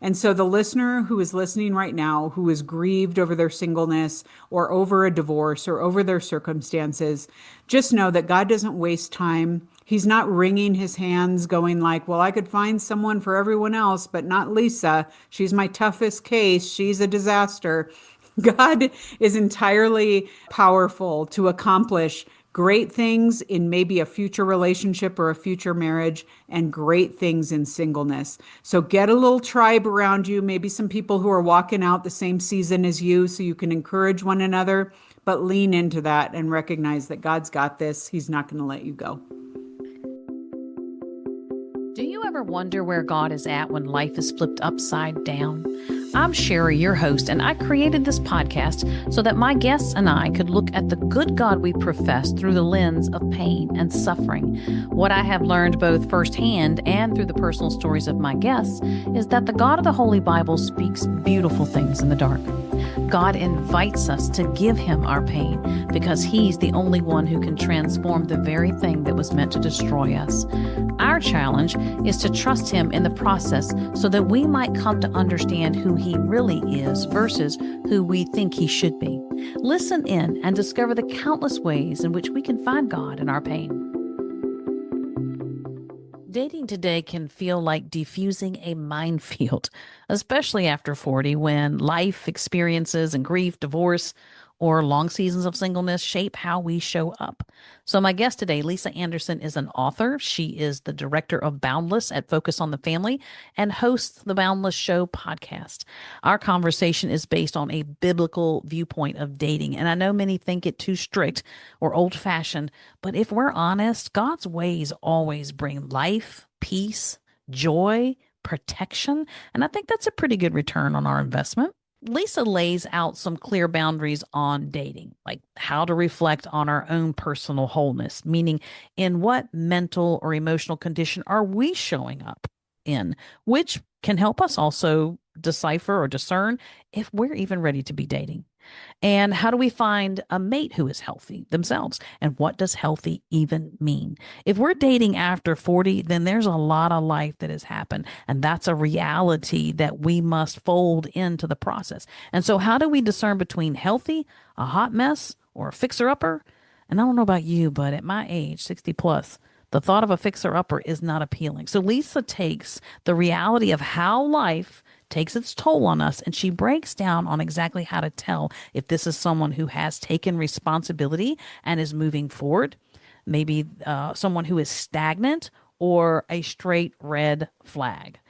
And so the listener who is listening right now, who is grieved over their singleness or over a divorce or over their circumstances, just know that God doesn't waste time. He's not wringing his hands going like, well, I could find someone for everyone else, but not Lisa. She's my toughest case. She's a disaster. God is entirely powerful to accomplish great things in maybe a future relationship or a future marriage and great things in singleness. So get a little tribe around you, maybe some people who are walking out the same season as you so you can encourage one another, but lean into that and recognize that God's got this. He's not going to let you go. Do you ever wonder where God is at when life is flipped upside down? I'm Sherry, your host, and I created this podcast so that my guests and I could look at the good God we profess through the lens of pain and suffering. What I have learned both firsthand and through the personal stories of my guests is that the God of the Holy Bible speaks beautiful things in the dark. God invites us to give him our pain because he's the only one who can transform the very thing that was meant to destroy us. Our challenge is to trust him in the process so that we might come to understand who he really is versus who we think he should be. Listen in and discover the countless ways in which we can find God in our pain. Dating today can feel like defusing a minefield, especially after 40 when life experiences and grief, divorce, or long seasons of singleness shape how we show up. So my guest today, Lisa Anderson, is an author. She is the director of Boundless at Focus on the Family and hosts the Boundless Show podcast. Our conversation is based on a biblical viewpoint of dating, and I know many think it too strict or old-fashioned, but if we're honest, God's ways always bring life, peace, joy, protection, and I think that's a pretty good return on our investment. Lisa lays out some clear boundaries on dating, like how to reflect on our own personal wholeness, meaning in what mental or emotional condition are we showing up in, which can help us also decipher or discern if we're even ready to be dating. And how do we find a mate who is healthy themselves? And what does healthy even mean? If we're dating after 40, then there's a lot of life that has happened. And that's a reality that we must fold into the process. And so, how do we discern between healthy, a hot mess, or a fixer upper? And I don't know about you, but at my age, 60 plus, the thought of a fixer upper is not appealing. So, Lisa takes the reality of how life takes its toll on us, and she breaks down on exactly how to tell if this is someone who has taken responsibility and is moving forward, maybe someone who is stagnant or a straight red flag.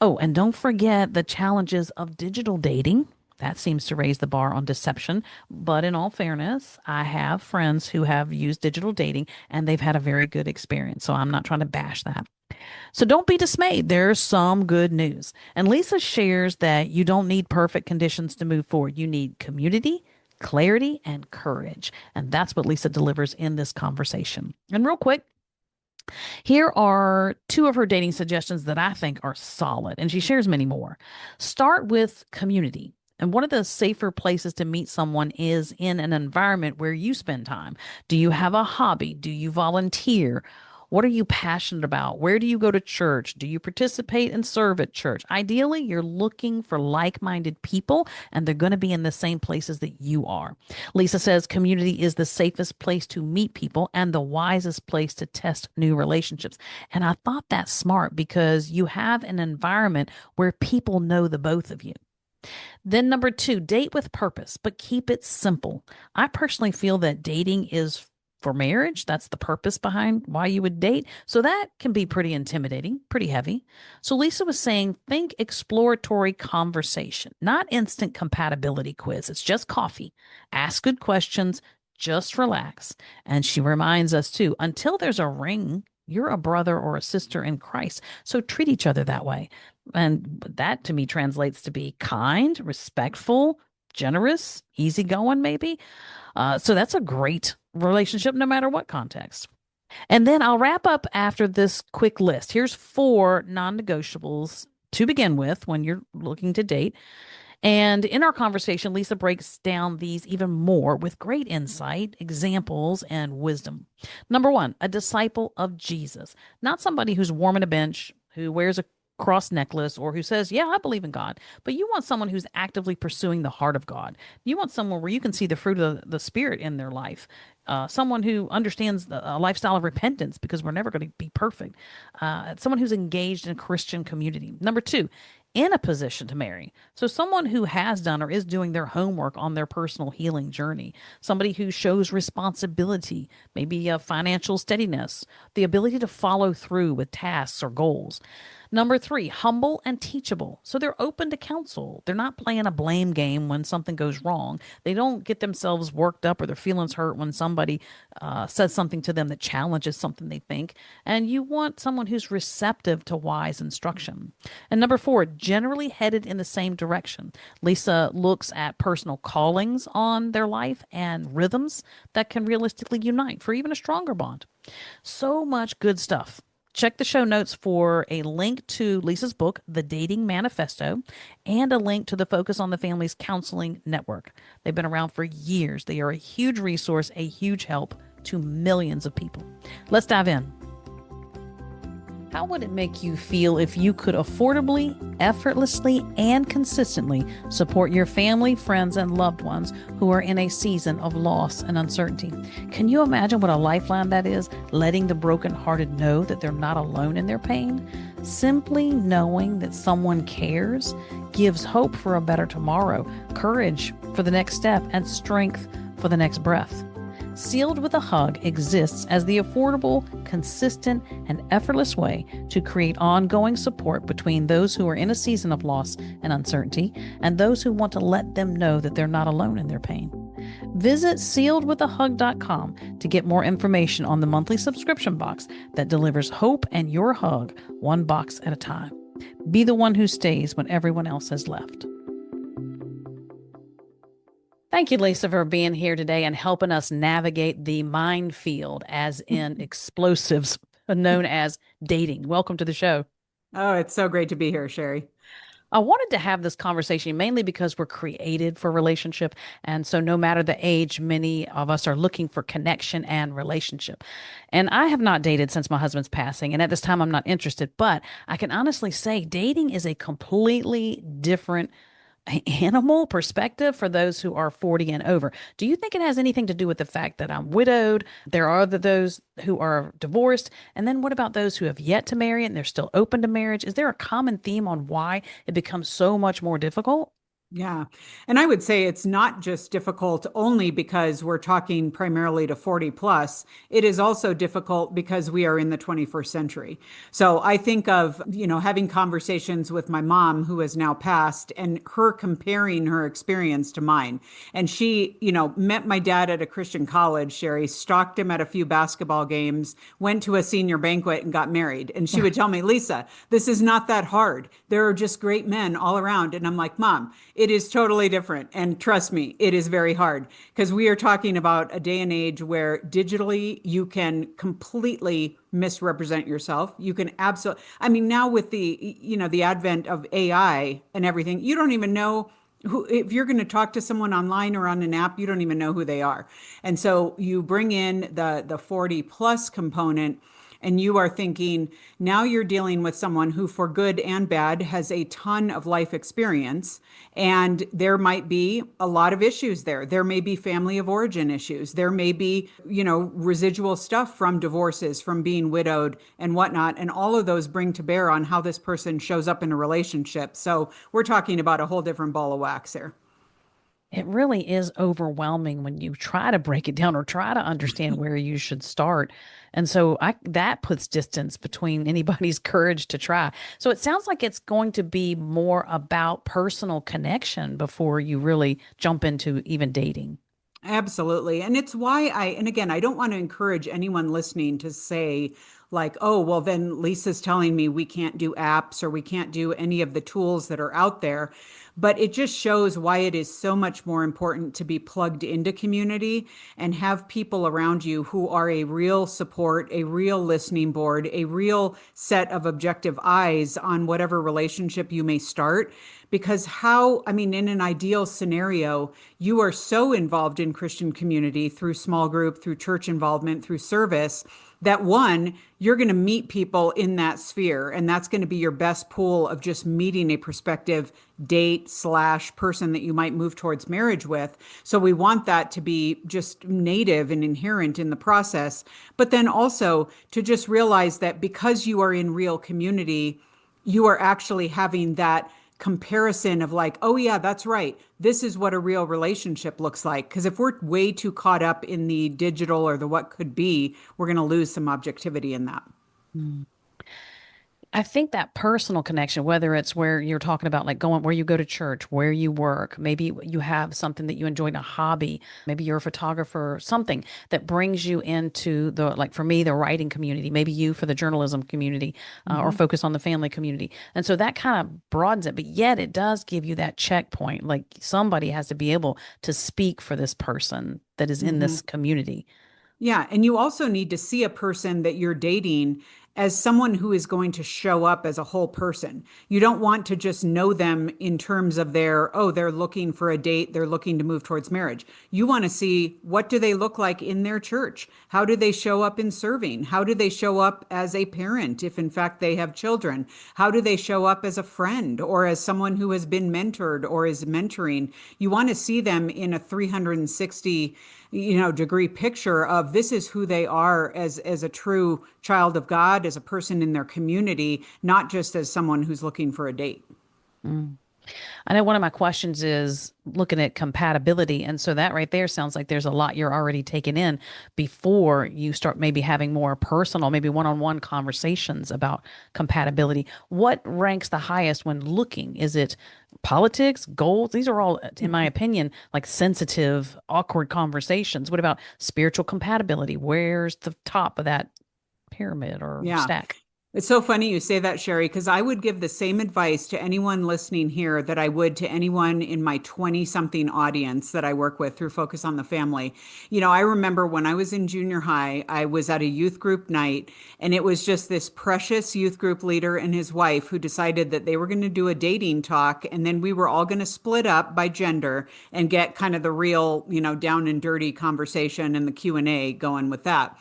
Oh, and don't forget the challenges of digital dating. That seems to raise the bar on deception. But in all fairness, I have friends who have used digital dating and they've had a very good experience. So I'm not trying to bash that. So don't be dismayed. There's some good news. And Lisa shares that you don't need perfect conditions to move forward. You need community, clarity, and courage. And that's what Lisa delivers in this conversation. And real quick, here are two of her dating suggestions that I think are solid, and she shares many more. Start with community. And one of the safer places to meet someone is in an environment where you spend time. Do you have a hobby? Do you volunteer? What are you passionate about? Where do you go to church? Do you participate and serve at church? Ideally, you're looking for like-minded people, and they're going to be in the same places that you are. Lisa says community is the safest place to meet people and the wisest place to test new relationships. And I thought that's smart because you have an environment where people know the both of you. Then number two, date with purpose, but keep it simple. I personally feel that dating is for marriage. That's the purpose behind why you would date. So that can be pretty intimidating, pretty heavy. So Lisa was saying, think exploratory conversation, not instant compatibility quiz. It's just coffee. Ask good questions, just relax. And she reminds us too, until there's a ring, you're a brother or a sister in Christ. So treat each other that way. And that to me translates to be kind, respectful, generous, easygoing, maybe. So that's a great relationship no matter what context. And then I'll wrap up after this quick list. Here's 4 non-negotiables to begin with when you're looking to date. And in our conversation, Lisa breaks down these even more with great insight, examples, and wisdom. Number 1, a disciple of Jesus, not somebody who's warming a bench, who wears a cross necklace or who says, yeah, I believe in God, but you want someone who's actively pursuing the heart of God. You want someone where you can see the fruit of the Spirit in their life. Someone who understands a lifestyle of repentance because we're never going to be perfect. Someone who's engaged in a Christian community. Number two, in a position to marry. So, someone who has done or is doing their homework on their personal healing journey, somebody who shows responsibility, maybe a financial steadiness, the ability to follow through with tasks or goals. Number three, humble and teachable. So they're open to counsel. They're not playing a blame game when something goes wrong. They don't get themselves worked up or their feelings hurt when somebody says something to them that challenges something they think. And you want someone who's receptive to wise instruction. And number four, generally headed in the same direction. Lisa looks at personal callings on their life and rhythms that can realistically unite for even a stronger bond. So much good stuff. Check the show notes for a link to Lisa's book, The Dating Manifesto, and a link to the Focus on the Family's Counseling Network. They've been around for years. They are a huge resource, a huge help to millions of people. Let's dive in. How would it make you feel if you could affordably, effortlessly, and consistently support your family, friends, and loved ones who are in a season of loss and uncertainty? Can you imagine what a lifeline that is? Letting the brokenhearted know that they're not alone in their pain? Simply knowing that someone cares gives hope for a better tomorrow, courage for the next step, and strength for the next breath. Sealed with a Hug exists as the affordable, consistent, and effortless way to create ongoing support between those who are in a season of loss and uncertainty and those who want to let them know that they're not alone in their pain. Visit sealedwithahug.com to get more information on the monthly subscription box that delivers hope and your hug one box at a time. Be the one who stays when everyone else has left. Thank you, Lisa, for being here today and helping us navigate the minefield, as in explosives, known as dating. Welcome to the show. Oh, it's so great to be here, Sherry. I wanted to have this conversation mainly because we're created for relationship. And so, no matter the age, many of us are looking for connection and relationship. And I have not dated since my husband's passing. And at this time, I'm not interested. But I can honestly say dating is a completely different animal perspective for those who are 40 and over. Do you think it has anything to do with the fact that I'm widowed? There are those who are divorced. And then what about those who have yet to marry and they're still open to marriage? Is there a common theme on why it becomes so much more difficult? Yeah. And I would say it's not just difficult only because we're talking primarily to 40 plus. It is also difficult because we are in the 21st century. So I think of, having conversations with my mom who has now passed and her comparing her experience to mine. And she, met my dad at a Christian college, Sherry, stalked him at a few basketball games, went to a senior banquet and got married. And she would tell me, Lisa, this is not that hard. There are just great men all around. And I'm like, Mom, it is totally different. And trust me, it is very hard because we are talking about a day and age where digitally you can completely misrepresent yourself. You can absolutely, I mean, now with the advent of AI and everything, you don't even know who, if you're going to talk to someone online or on an app, you don't even know who they are. And so you bring in the 40 plus component and you are thinking now you're dealing with someone who, for good and bad, has a ton of life experience. And there might be a lot of issues there. There may be family of origin issues. There may be, residual stuff from divorces, from being widowed and whatnot. And all of those bring to bear on how this person shows up in a relationship. So we're talking about a whole different ball of wax here. It really is overwhelming when you try to break it down or try to understand where you should start. And so that puts distance between anybody's courage to try. So it sounds like it's going to be more about personal connection before you really jump into even dating. Absolutely. And it's why and again, I don't want to encourage anyone listening to say, like, oh, well, then Lisa's telling me we can't do apps or we can't do any of the tools that are out there. But it just shows why it is so much more important to be plugged into community and have people around you who are a real support, a real listening board, a real set of objective eyes on whatever relationship you may start. Because in an ideal scenario, you are so involved in Christian community through small group, through church involvement, through service, that one, you're going to meet people in that sphere, and that's going to be your best pool of just meeting a prospective date slash person that you might move towards marriage with. So we want that to be just native and inherent in the process. But then also to just realize that because you are in real community, you are actually having that comparison of like, oh, yeah, that's right. This is what a real relationship looks like. Because if we're way too caught up in the digital or the what could be, we're going to lose some objectivity in that. Mm. I think that personal connection, whether it's where you're talking about like going where you go to church, where you work, maybe you have something that you enjoy, a hobby, maybe you're a photographer, something that brings you into the, like for me, the writing community, maybe you for the journalism community, or Mhm. focus on the family community. And so that kind of broadens it, but yet it does give you that checkpoint. Like somebody has to be able to speak for this person that is in Mhm. this community. Yeah, and you also need to see a person that you're dating as someone who is going to show up as a whole person. You don't want to just know them in terms of their, oh, they're looking for a date, they're looking to move towards marriage. You want to see what do they look like in their church? How do they show up in serving? How do they show up as a parent if in fact they have children? How do they show up as a friend or as someone who has been mentored or is mentoring? You want to see them in a 360 degree picture of this is who they are as a true child of God, as a person in their community, not just as someone who's looking for a date. Mm. I know one of my questions is looking at compatibility. And so that right there sounds like there's a lot you're already taking in before you start maybe having more personal, maybe one-on-one conversations about compatibility. What ranks the highest when looking? Is it politics, goals? These are all, in my opinion, like sensitive, awkward conversations. What about spiritual compatibility? Where's the top of that pyramid or Yeah. stack? It's so funny you say that, Sherry, because I would give the same advice to anyone listening here that I would to anyone in my 20 something audience that I work with through Focus on the Family. I remember when I was in junior high, I was at a youth group night, and it was just this precious youth group leader and his wife who decided that they were going to do a dating talk, and then we were all going to split up by gender and get kind of the real, down and dirty conversation and the Q&A going with that.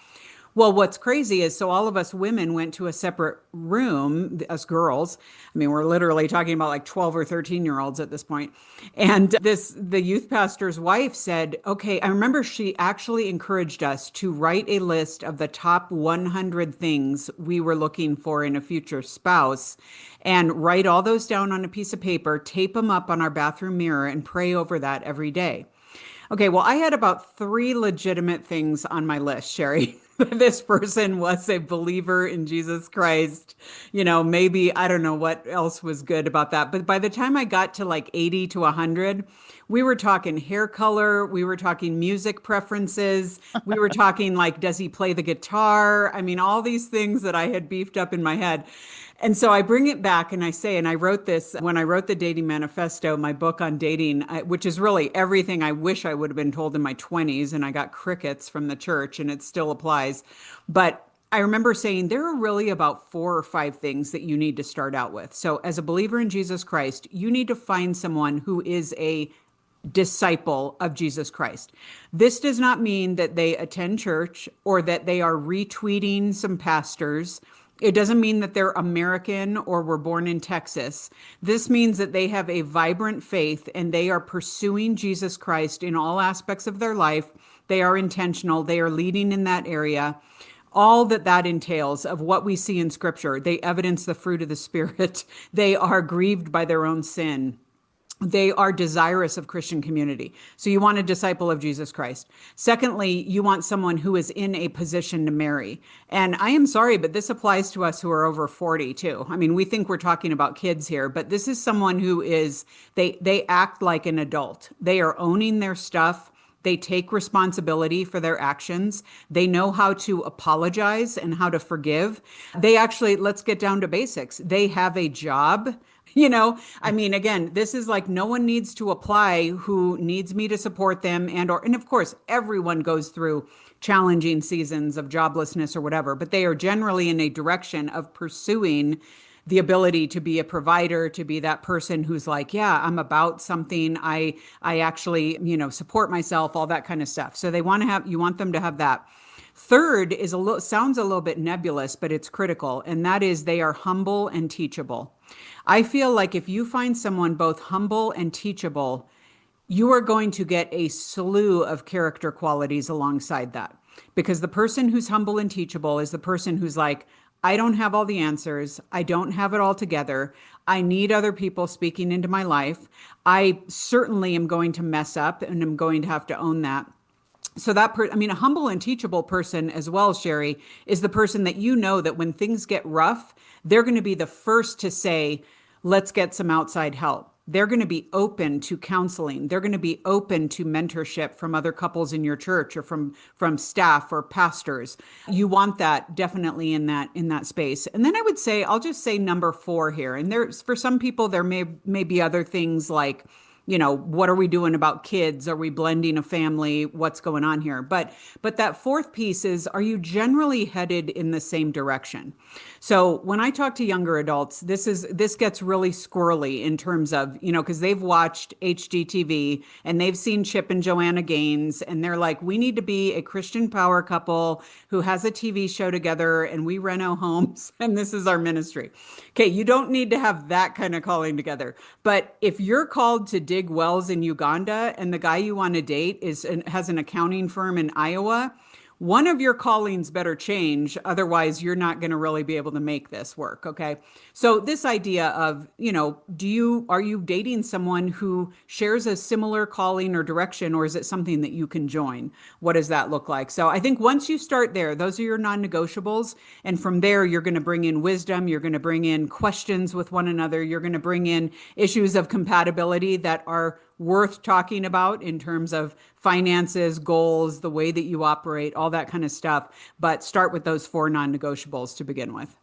Well, what's crazy is so all of us women went to a separate room, us girls. I mean, we're literally talking about like 12 or 13-year-olds at this point. And the youth pastor's wife said, okay, I remember she actually encouraged us to write a list of the top 100 things we were looking for in a future spouse and write all those down on a piece of paper, tape them up on our bathroom mirror, and pray over that every day. Okay, well, I had about three legitimate things on my list, Sherry. This person was a believer in Jesus Christ. Maybe I don't know what else was good about that. But by the time I got to like 80 to 100, we were talking hair color, we were talking music preferences, we were talking like, does he play the guitar? I mean, all these things that I had beefed up in my head. And so I bring it back and I say, and I wrote this when I wrote the Dating Manifesto, my book on dating, which is really everything I wish I would have been told in my 20s. And I got crickets from the church, and it still applies. But I remember saying there are really about four or five things that you need to start out with. So, as a believer in Jesus Christ, you need to find someone who is a disciple of Jesus Christ. This does not mean that they attend church or that they are retweeting some pastors. It doesn't mean that they're American or were born in Texas. This means that they have a vibrant faith and they are pursuing Jesus Christ in all aspects of their life. They are intentional. They are leading in that area. All that entails of what we see in scripture. They evidence the fruit of the Spirit. They are grieved by their own sin. They are desirous of Christian community. So you want a disciple of Jesus Christ. Secondly, you want someone who is in a position to marry. And I am sorry, but this applies to us who are over 40 too. I mean, we think we're talking about kids here, but this is someone who is, they act like an adult. They are owning their stuff. They take responsibility for their actions. They know how to apologize and how to forgive. They actually, let's get down to basics. They have a job. I mean, again, this is like no one needs to apply who needs me to support them and of course, everyone goes through challenging seasons of joblessness or whatever, but they are generally in a direction of pursuing the ability to be a provider, to be that person who's like, yeah, I'm about something. I actually, support myself, all that kind of stuff. So you want them to have that. Third is a little sounds a little bit nebulous, but it's critical, and that is they are humble and teachable. I feel like if you find someone both humble and teachable, you are going to get a slew of character qualities alongside that. Because the person who's humble and teachable is the person who's like, I don't have all the answers. I don't have it all together. I need other people speaking into my life. I certainly am going to mess up and I'm going to have to own that. So I mean, a humble and teachable person as well, Sherry, is the person that you know that when things get rough, they're going to be the first to say, let's get some outside help. They're going to be open to counseling. They're going to be open to mentorship from other couples in your church or from staff or pastors. You want that definitely in that space. And then I would say, I'll just say number 4 here. And there's for some people there may be other things like, what are we doing about kids? Are we blending a family? What's going on here? But that fourth piece is, are you generally headed in the same direction? So when I talk to younger adults, this gets really squirrely in terms of, because they've watched HGTV and they've seen Chip and Joanna Gaines, and they're like, we need to be a Christian power couple who has a TV show together and we reno homes and this is our ministry. Okay, you don't need to have that kind of calling together. But if you're called to dig wells in Uganda and the guy you want to date has an accounting firm in Iowa, one of your callings better change. Otherwise, you're not going to really be able to make this work. Okay. So this idea of, are you dating someone who shares a similar calling or direction, or is it something that you can join? What does that look like? So I think once you start there, those are your non-negotiables. And from there, you're going to bring in wisdom. You're going to bring in questions with one another. You're going to bring in issues of compatibility that are worth talking about in terms of finances, goals, the way that you operate, all that kind of stuff. But start with those 4 non-negotiables to begin with.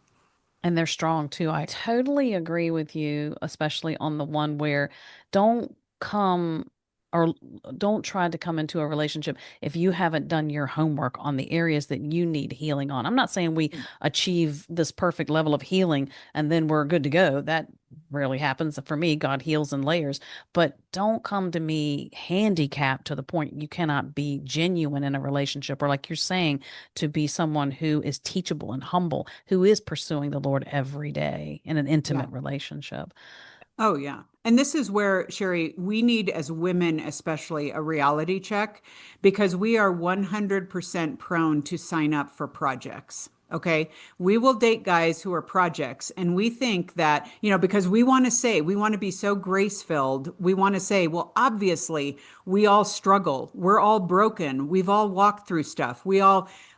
And they're strong too. I totally agree with you, especially on the one where don't come or don't try to come into a relationship if you haven't done your homework on the areas that you need healing on. I'm not saying we achieve this perfect level of healing and then we're good to go. That rarely happens. For me, God heals in layers, but don't come to me handicapped to the point you cannot be genuine in a relationship, or like you're saying, to be someone who is teachable and humble, who is pursuing the Lord every day in an Yeah. intimate relationship. Oh, yeah. And this is where, Sherry, we need, as women especially, a reality check because we are 100% prone to sign up for projects. Okay. We will date guys who are projects. And we think that, because we want to be so grace filled. We want to say, well, obviously, we all struggle. We're all broken. We've all walked through stuff.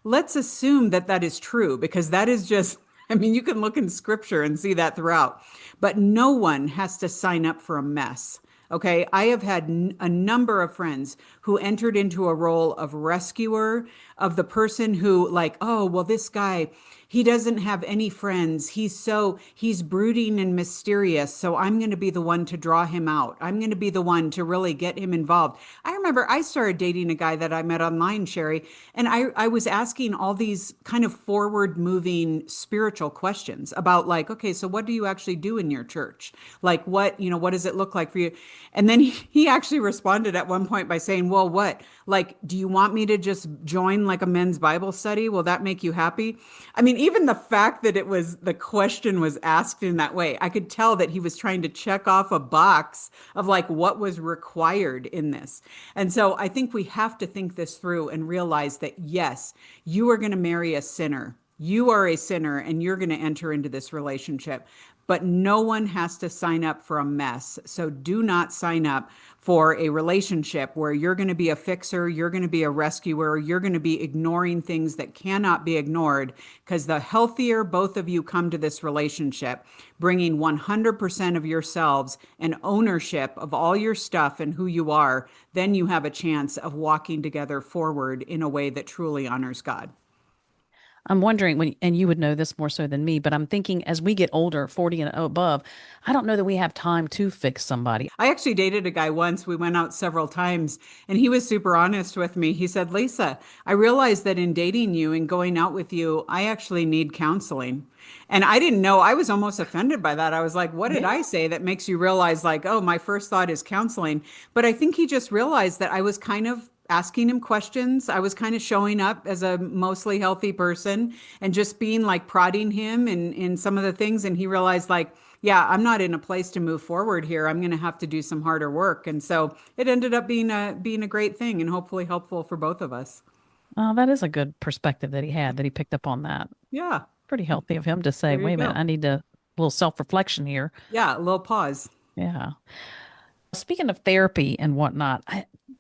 Let's assume that that is true because that is just, I mean, you can look in scripture and see that throughout, but no one has to sign up for a mess. Okay. I have had a number of friends who entered into a role of rescuer of the person who, like, oh, well, this guy, he doesn't have any friends. He's brooding and mysterious. So I'm going to be the one to draw him out. I'm going to be the one to really get him involved. I remember I started dating a guy that I met online, Sherry, and I was asking all these kind of forward moving spiritual questions about, like, okay, so what do you actually do in your church? Like, what does it look like for you? And then he actually responded at one point by saying, well, what? Like, do you want me to just join like a men's Bible study? Will that make you happy? I mean, even the fact that the question was asked in that way, I could tell that he was trying to check off a box of like what was required in this. And so I think we have to think this through and realize that, yes, you are going to marry a sinner. You are a sinner and you're going to enter into this relationship, but no one has to sign up for a mess. So do not sign up for a relationship where you're going to be a fixer, you're going to be a rescuer, you're going to be ignoring things that cannot be ignored. Because the healthier both of you come to this relationship, bringing 100% of yourselves and ownership of all your stuff and who you are, then you have a chance of walking together forward in a way that truly honors God. I'm wondering and you would know this more so than me, but I'm thinking as we get older, 40 and above, I don't know that we have time to fix somebody. I actually dated a guy once. We went out several times, and he was super honest with me. He said, Lisa, I realized that in dating you and going out with you, I actually need counseling. And I didn't know. I was almost offended by that. I was like, what did I say that makes you realize, like, oh, my first thought is counseling? But I think he just realized that I was kind of asking him questions. I was kind of showing up as a mostly healthy person and just being like prodding him in some of the things. And he realized like, yeah, I'm not in a place to move forward here. I'm going to have to do some harder work. And so it ended up being a great thing and hopefully helpful for both of us. Oh, that is a good perspective that he had, that he picked up on that. Yeah, Pretty healthy of him to say, there you wait a minute, go. I need a little self-reflection here. Yeah, a little pause. Yeah. Speaking of therapy and whatnot,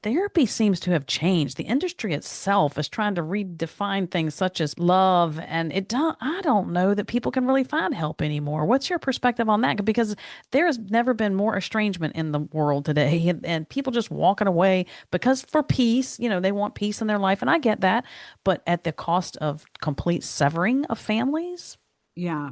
therapy seems to have changed. The industry itself is trying to redefine things such as love, and I don't know that people can really find help anymore. What's your perspective on that? Because there has never been more estrangement in the world today, and people just walking away because for peace, they want peace in their life, and I get that, but at the cost of complete severing of families. Yeah.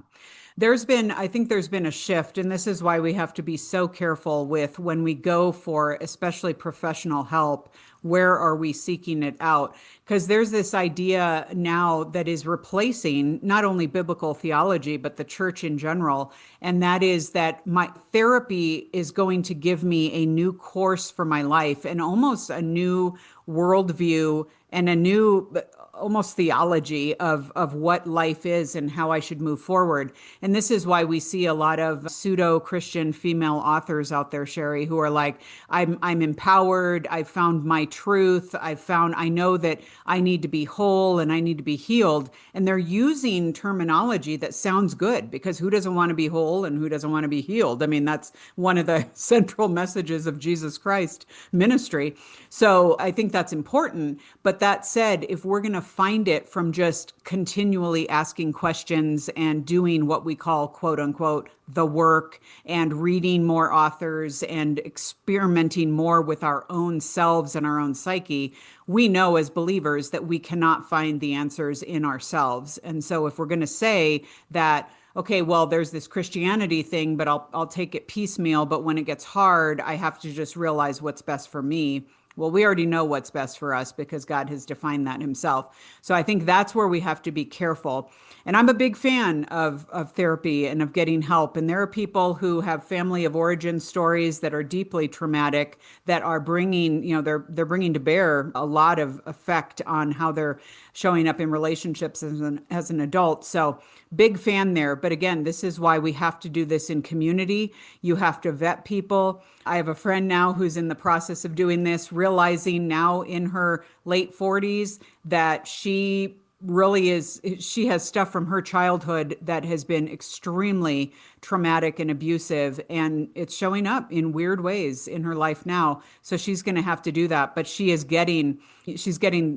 I think there's been a shift, and this is why we have to be so careful with when we go for especially professional help, where are we seeking it out? Because there's this idea now that is replacing not only biblical theology, but the church in general. And that is that my therapy is going to give me a new course for my life and almost a new worldview and a new almost theology of what life is and how I should move forward. And this is why we see a lot of pseudo-Christian female authors out there, Sherry, who are like, I'm empowered, I've found my truth, I know that I need to be whole and I need to be healed. And they're using terminology that sounds good because who doesn't want to be whole and who doesn't want to be healed? I mean, that's one of the central messages of Jesus Christ ministry. So I think that's important. But that said, if we're going to find it from just continually asking questions and doing what we call quote unquote the work and reading more authors and experimenting more with our own selves and our own psyche, we know as believers that we cannot find the answers in ourselves. And so if we're going to say that, okay, well, there's this Christianity thing, but I'll take it piecemeal, but when it gets hard, I have to just realize what's best for me. Well, we already know what's best for us because God has defined that himself. So I think that's where we have to be careful. And I'm a big fan of therapy and of getting help. And there are people who have family of origin stories that are deeply traumatic that are bringing, they're bringing to bear a lot of effect on how they're showing up in relationships as an adult. So big fan there. But again, this is why we have to do this in community. You have to vet people. I have a friend now who's in the process of doing this, realizing now in her late 40s that she has stuff from her childhood that has been extremely traumatic and abusive, and it's showing up in weird ways in her life now. So she's going to have to do that, but she's getting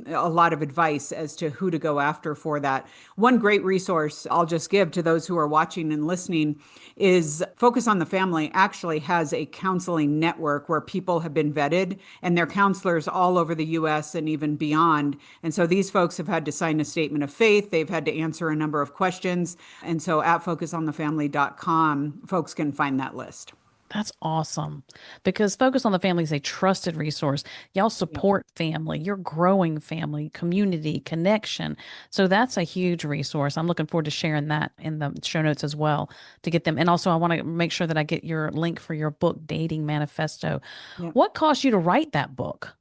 a lot of advice as to who to go after for that. One great resource I'll just give to those who are watching and listening is Focus on the Family actually has a counseling network where people have been vetted and they're counselors all over the US and even beyond. And so these folks have had to sign a statement of faith. They've had to answer a number of questions. And so at focusonthefamily.com, folks can find that list. That's awesome because Focus on the Family is a trusted resource. Y'all Yeah. support family, you're growing family, community, connection. So that's a huge resource. I'm looking forward to sharing that in the show notes as well to get them. And also, I want to make sure that I get your link for your book, Dating Manifesto. Yeah. What caused you to write that book?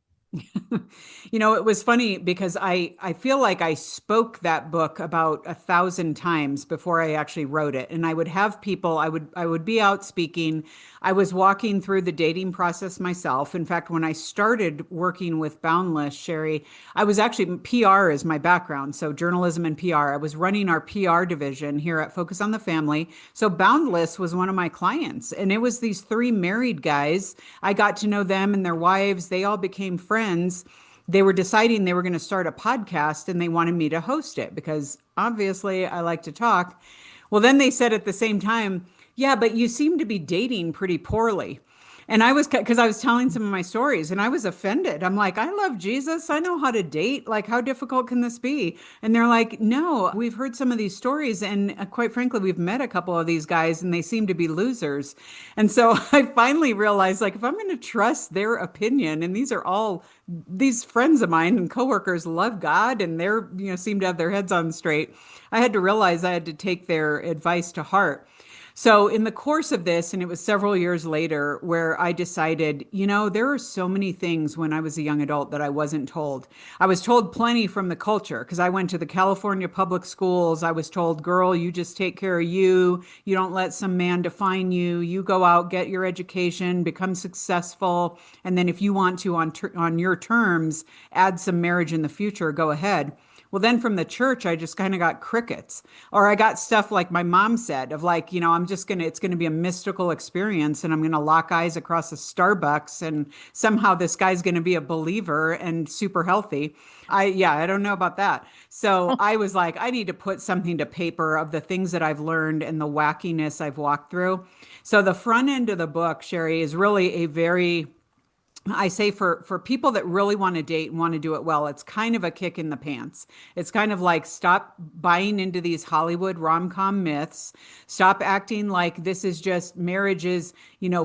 It was funny because I feel like I spoke that book about 1,000 times before I actually wrote it. And I would have people, I would be out speaking. I was walking through the dating process myself. In fact, when I started working with Boundless, Sherry, I was actually PR is my background. So journalism and PR. I was running our PR division here at Focus on the Family. So Boundless was one of my clients. And it was these three married guys. I got to know them and their wives. They all became friends. They were deciding they were going to start a podcast and they wanted me to host it because obviously I like to talk. Well, then they said at the same time, yeah, but you seem to be dating pretty poorly. And because I was telling some of my stories and I was offended. I'm like, I love Jesus. I know how to date. Like, how difficult can this be? And they're like, no, we've heard some of these stories. And quite frankly, we've met a couple of these guys and they seem to be losers. And so I finally realized, like, if I'm going to trust their opinion, and these friends of mine and coworkers love God and seem to have their heads on straight. I had to realize I had to take their advice to heart. So, in the course of this, and it was several years later, where I decided, there are so many things when I was a young adult that I wasn't told. I was told plenty from the culture because I went to the California public schools. I was told, girl, you just take care of you. You don't let some man define you. You go out, get your education, become successful. And then if you want to, on your terms, add some marriage in the future, go ahead. Well, then from the church, I just kind of got crickets. Or I got stuff like my mom said of like, it's going to be a mystical experience and I'm going to lock eyes across a Starbucks and somehow this guy's going to be a believer and super healthy. I don't know about that. So I was like, I need to put something to paper of the things that I've learned and the wackiness I've walked through. So the front end of the book, Sherry, is really a very I say for people that really want to date and want to do it well, it's kind of a kick in the pants. It's kind of like stop buying into these Hollywood rom-com myths. Stop acting like this is just marriages,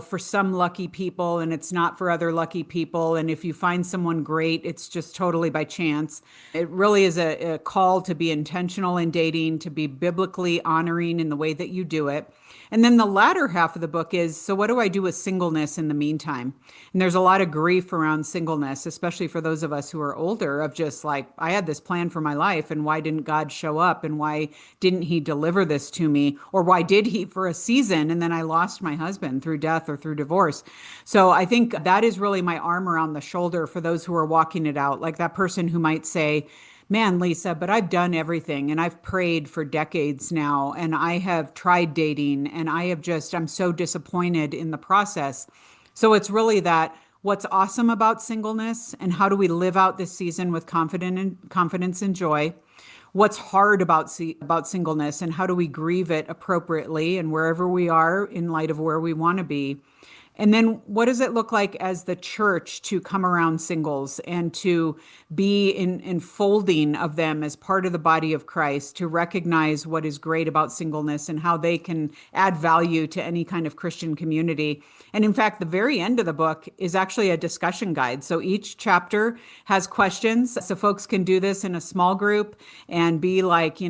for some lucky people and it's not for other lucky people. And if you find someone great, it's just totally by chance. It really is a call to be intentional in dating, to be biblically honoring in the way that you do it. And then the latter half of the book is, so what do I do with singleness in the meantime? And there's a lot of grief around singleness, especially for those of us who are older, of just like, I had this plan for my life, and why didn't God show up? And why didn't he deliver this to me? Or why did he for a season? And then I lost my husband through death or through divorce. So I think that is really my arm around the shoulder for those who are walking it out. Like that person who might say, man, Lisa, but I've done everything and I've prayed for decades now and I have tried dating and I'm so disappointed in the process. So it's really that what's awesome about singleness and how do we live out this season with confidence and joy? What's hard about singleness and how do we grieve it appropriately and wherever we are in light of where we want to be? And then what does it look like as the church to come around singles and to be in enfolding of them as part of the body of Christ, to recognize what is great about singleness and how they can add value to any kind of Christian community? And in fact, the very end of the book is actually a discussion guide. So each chapter has questions. So folks can do this in a small group and be like,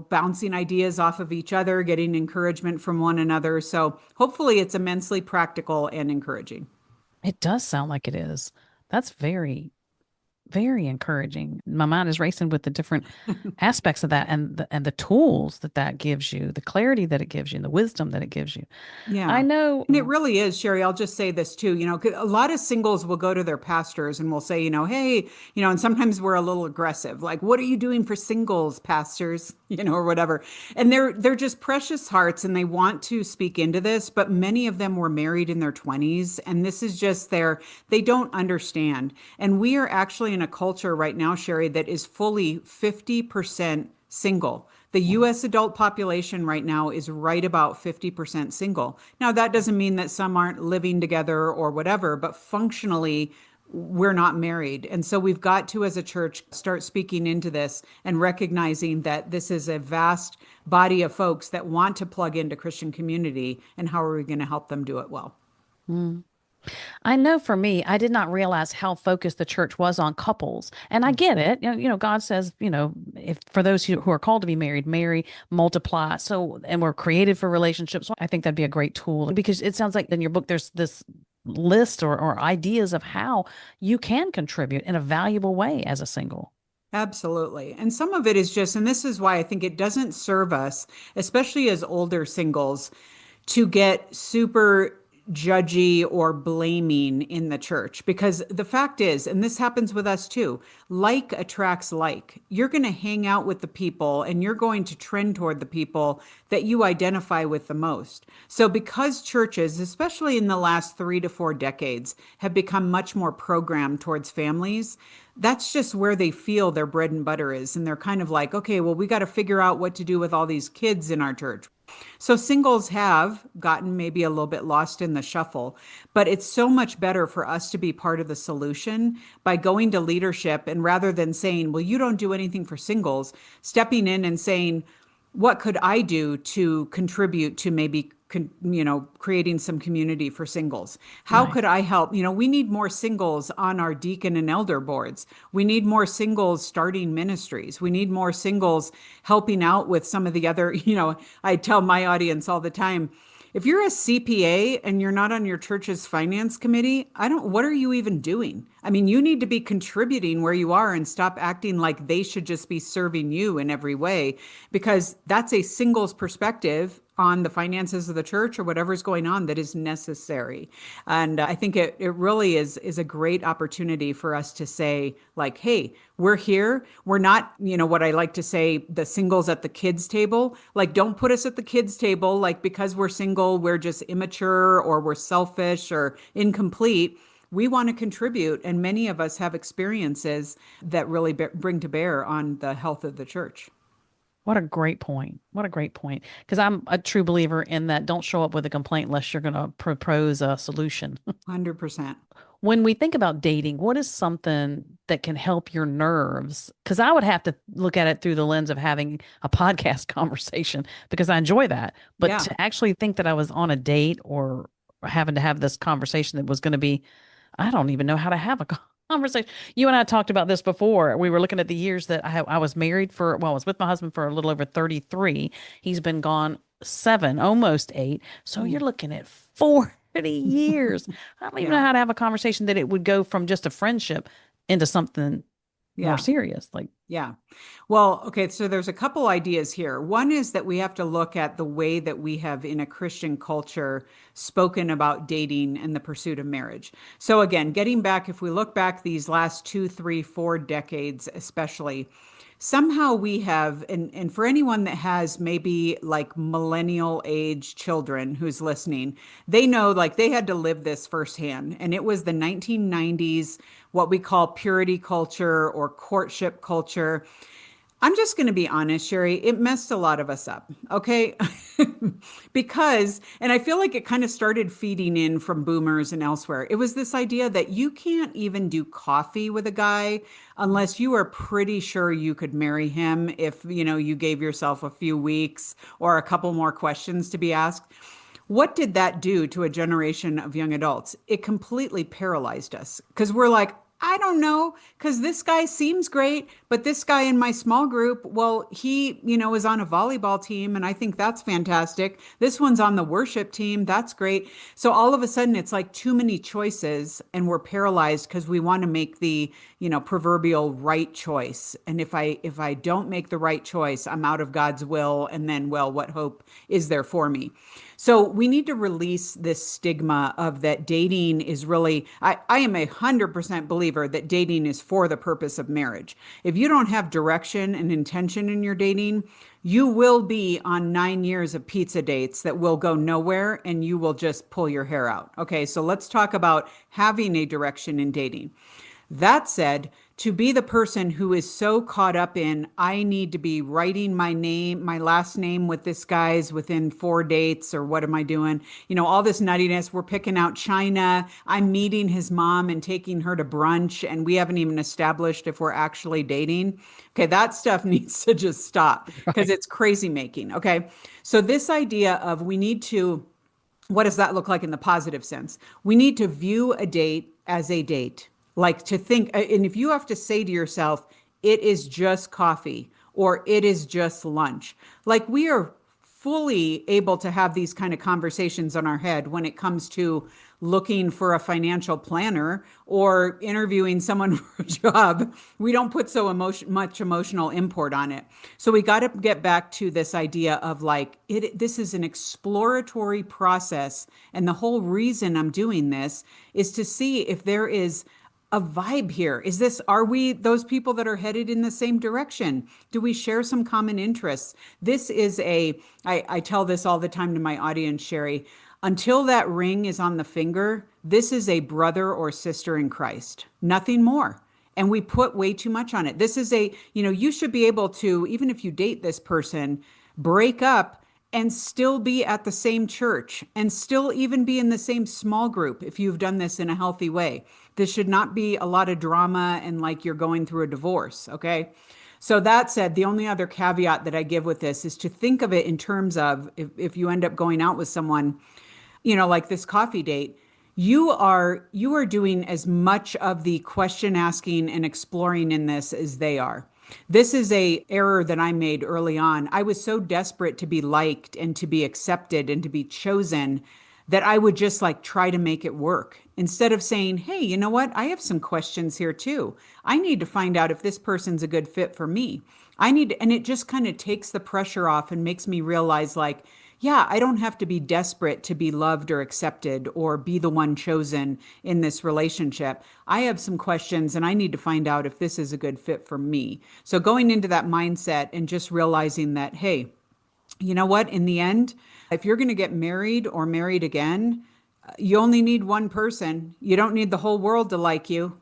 bouncing ideas off of each other, getting encouragement from one another. So hopefully it's immensely practical and encouraging. It does sound like it is. That's very, very encouraging. My mind is racing with the different aspects of that and the tools that that gives you, the clarity that it gives you, and the wisdom that it gives you. I Yeah. know. And it really is, Sherry. I'll just say this too. 'Cause a lot of singles will go to their pastors and will say, hey, and sometimes we're a little aggressive, like, what are you doing for singles, pastors, or whatever. And they're just precious hearts and they want to speak into this, but many of them were married in their 20s and this is just they don't understand. And we are actually in a culture right now, Sherry, that is fully 50% single. The US adult population right now is right about 50% single. Now, that doesn't mean that some aren't living together or whatever, but functionally, we're not married. And so we've got to, as a church, start speaking into this and recognizing that this is a vast body of folks that want to plug into Christian community. And how are we going to help them do it well? Mm. I know for me, I did not realize how focused the church was on couples. And I get it. God says, if for those who are called to be married, marry, multiply. So, and we're created for relationships. So I think that'd be a great tool because it sounds like in your book, there's this list or ideas of how you can contribute in a valuable way as a single. Absolutely. And some of it is just, and this is why I think it doesn't serve us, especially as older singles, to get super judgy or blaming in the church. Because the fact is, and this happens with us too, like attracts like. You're going to hang out with the people and you're going to trend toward the people that you identify with the most. So, because churches, especially in the last 3 to 4 decades, have become much more programmed towards families, that's just where they feel their bread and butter is. And they're kind of like, okay, well, we got to figure out what to do with all these kids in our church. So singles have gotten maybe a little bit lost in the shuffle, but it's so much better for us to be part of the solution by going to leadership and rather than saying, well, you don't do anything for singles, stepping in and saying, what could I do to contribute to maybe creating some community for singles? How Right. could I help? We need more singles on our deacon and elder boards. We need more singles starting ministries. We need more singles helping out with some of the other, I tell my audience all the time, If you're a CPA and you're not on your church's finance committee, what are you even doing? I mean, you need to be contributing where you are and stop acting like they should just be serving you in every way, because that's a singles perspective on the finances of the church or whatever's going on that is necessary. And I think it really is a great opportunity for us to say, like, hey, we're here. We're not, what I like to say, the singles at the kids' table. Like, don't put us at the kids' table, like, because we're single, we're just immature or we're selfish or incomplete. We want to contribute. And many of us have experiences that really bring to bear on the health of the church. What a great point. What a great point. Because I'm a true believer in that don't show up with a complaint unless you're going to propose a solution. 100%. When we think about dating, what is something that can help your nerves? Because I would have to look at it through the lens of having a podcast conversation because I enjoy that. But Yeah. to actually think that I was on a date or having to have this conversation that was going to be, I don't even know how to have a conversation. You and I talked about this before. We were looking at the years that I was married for, well, I was with my husband for a little over 33. He's been gone 7, almost 8. So you're Mm. looking at 40 years. I don't even know Yeah. how to have a conversation that it would go from just a friendship into something more Yeah. serious. Like, Yeah. Well, okay, so there's a couple ideas here. One is that we have to look at the way that we have in a Christian culture spoken about dating and the pursuit of marriage. So again, getting back, if we look back these last 2, 3, 4 decades, especially, somehow we have, and for anyone that has maybe like millennial age children who's listening, they know like they had to live this firsthand. And it was the 1990s, what we call purity culture or courtship culture. I'm just going to be honest, Sherry, it messed a lot of us up. Okay. Because, and I feel like it kind of started feeding in from boomers and elsewhere. It was this idea that you can't even do coffee with a guy unless you are pretty sure you could marry him if, you gave yourself a few weeks or a couple more questions to be asked. What did that do to a generation of young adults? It completely paralyzed us because we're like, I don't know, because this guy seems great, but this guy in my small group, well, he, is on a volleyball team, and I think that's fantastic. This one's on the worship team. That's great. So all of a sudden, it's like too many choices, and we're paralyzed because we want to make the, proverbial right choice. And if I don't make the right choice, I'm out of God's will, and then, well, what hope is there for me? So we need to release this stigma of that dating is really, I am 100% believer that dating is for the purpose of marriage. If you don't have direction and intention in your dating, you will be on 9 years of pizza dates that will go nowhere and you will just pull your hair out. Okay, so let's talk about having a direction in dating. That said, to be the person who is so caught up in, I need to be writing my name, my last name with this guy's within 4 dates, or what am I doing? All this nuttiness. We're picking out China. I'm meeting his mom and taking her to brunch, and we haven't even established if we're actually dating. Okay, that stuff needs to just stop because right. it's crazy making. Okay, so this idea of we need to, what does that look like in the positive sense? We need to view a date as a date. Like to think, and if you have to say to yourself, it is just coffee or it is just lunch, like we are fully able to have these kind of conversations on our head when it comes to looking for a financial planner or interviewing someone for a job. We don't put so much emotional import on it. So we got to get back to this idea of like this is an exploratory process, and the whole reason I'm doing this is to see if there is a vibe here. Are we those people that are headed in the same direction? Do we share some common interests? This is I tell this all the time to my audience, Sherry. Until that ring is on the finger, this is a brother or sister in Christ, nothing more. And we put way too much on it. This is you should be able to, even if you date this person, break up and still be at the same church and still even be in the same small group if you've done this in a healthy way. This should not be a lot of drama and like you're going through a divorce, okay? So that said, the only other caveat that I give with this is to think of it in terms of if you end up going out with someone, like this coffee date, you are doing as much of the question asking and exploring in this as they are. This is a error that I made early on. I was so desperate to be liked and to be accepted and to be chosen that I would just like try to make it work instead of saying, "Hey, you know what? I have some questions here too. I need to find out if this person's a good fit for me. I need," and it just kind of takes the pressure off and makes me realize like, yeah, I don't have to be desperate to be loved or accepted or be the one chosen in this relationship. I have some questions and I need to find out if this is a good fit for me. So going into that mindset and just realizing that, hey, you know what? In the end, if you're going to get married or married again, you only need one person. You don't need the whole world to like you.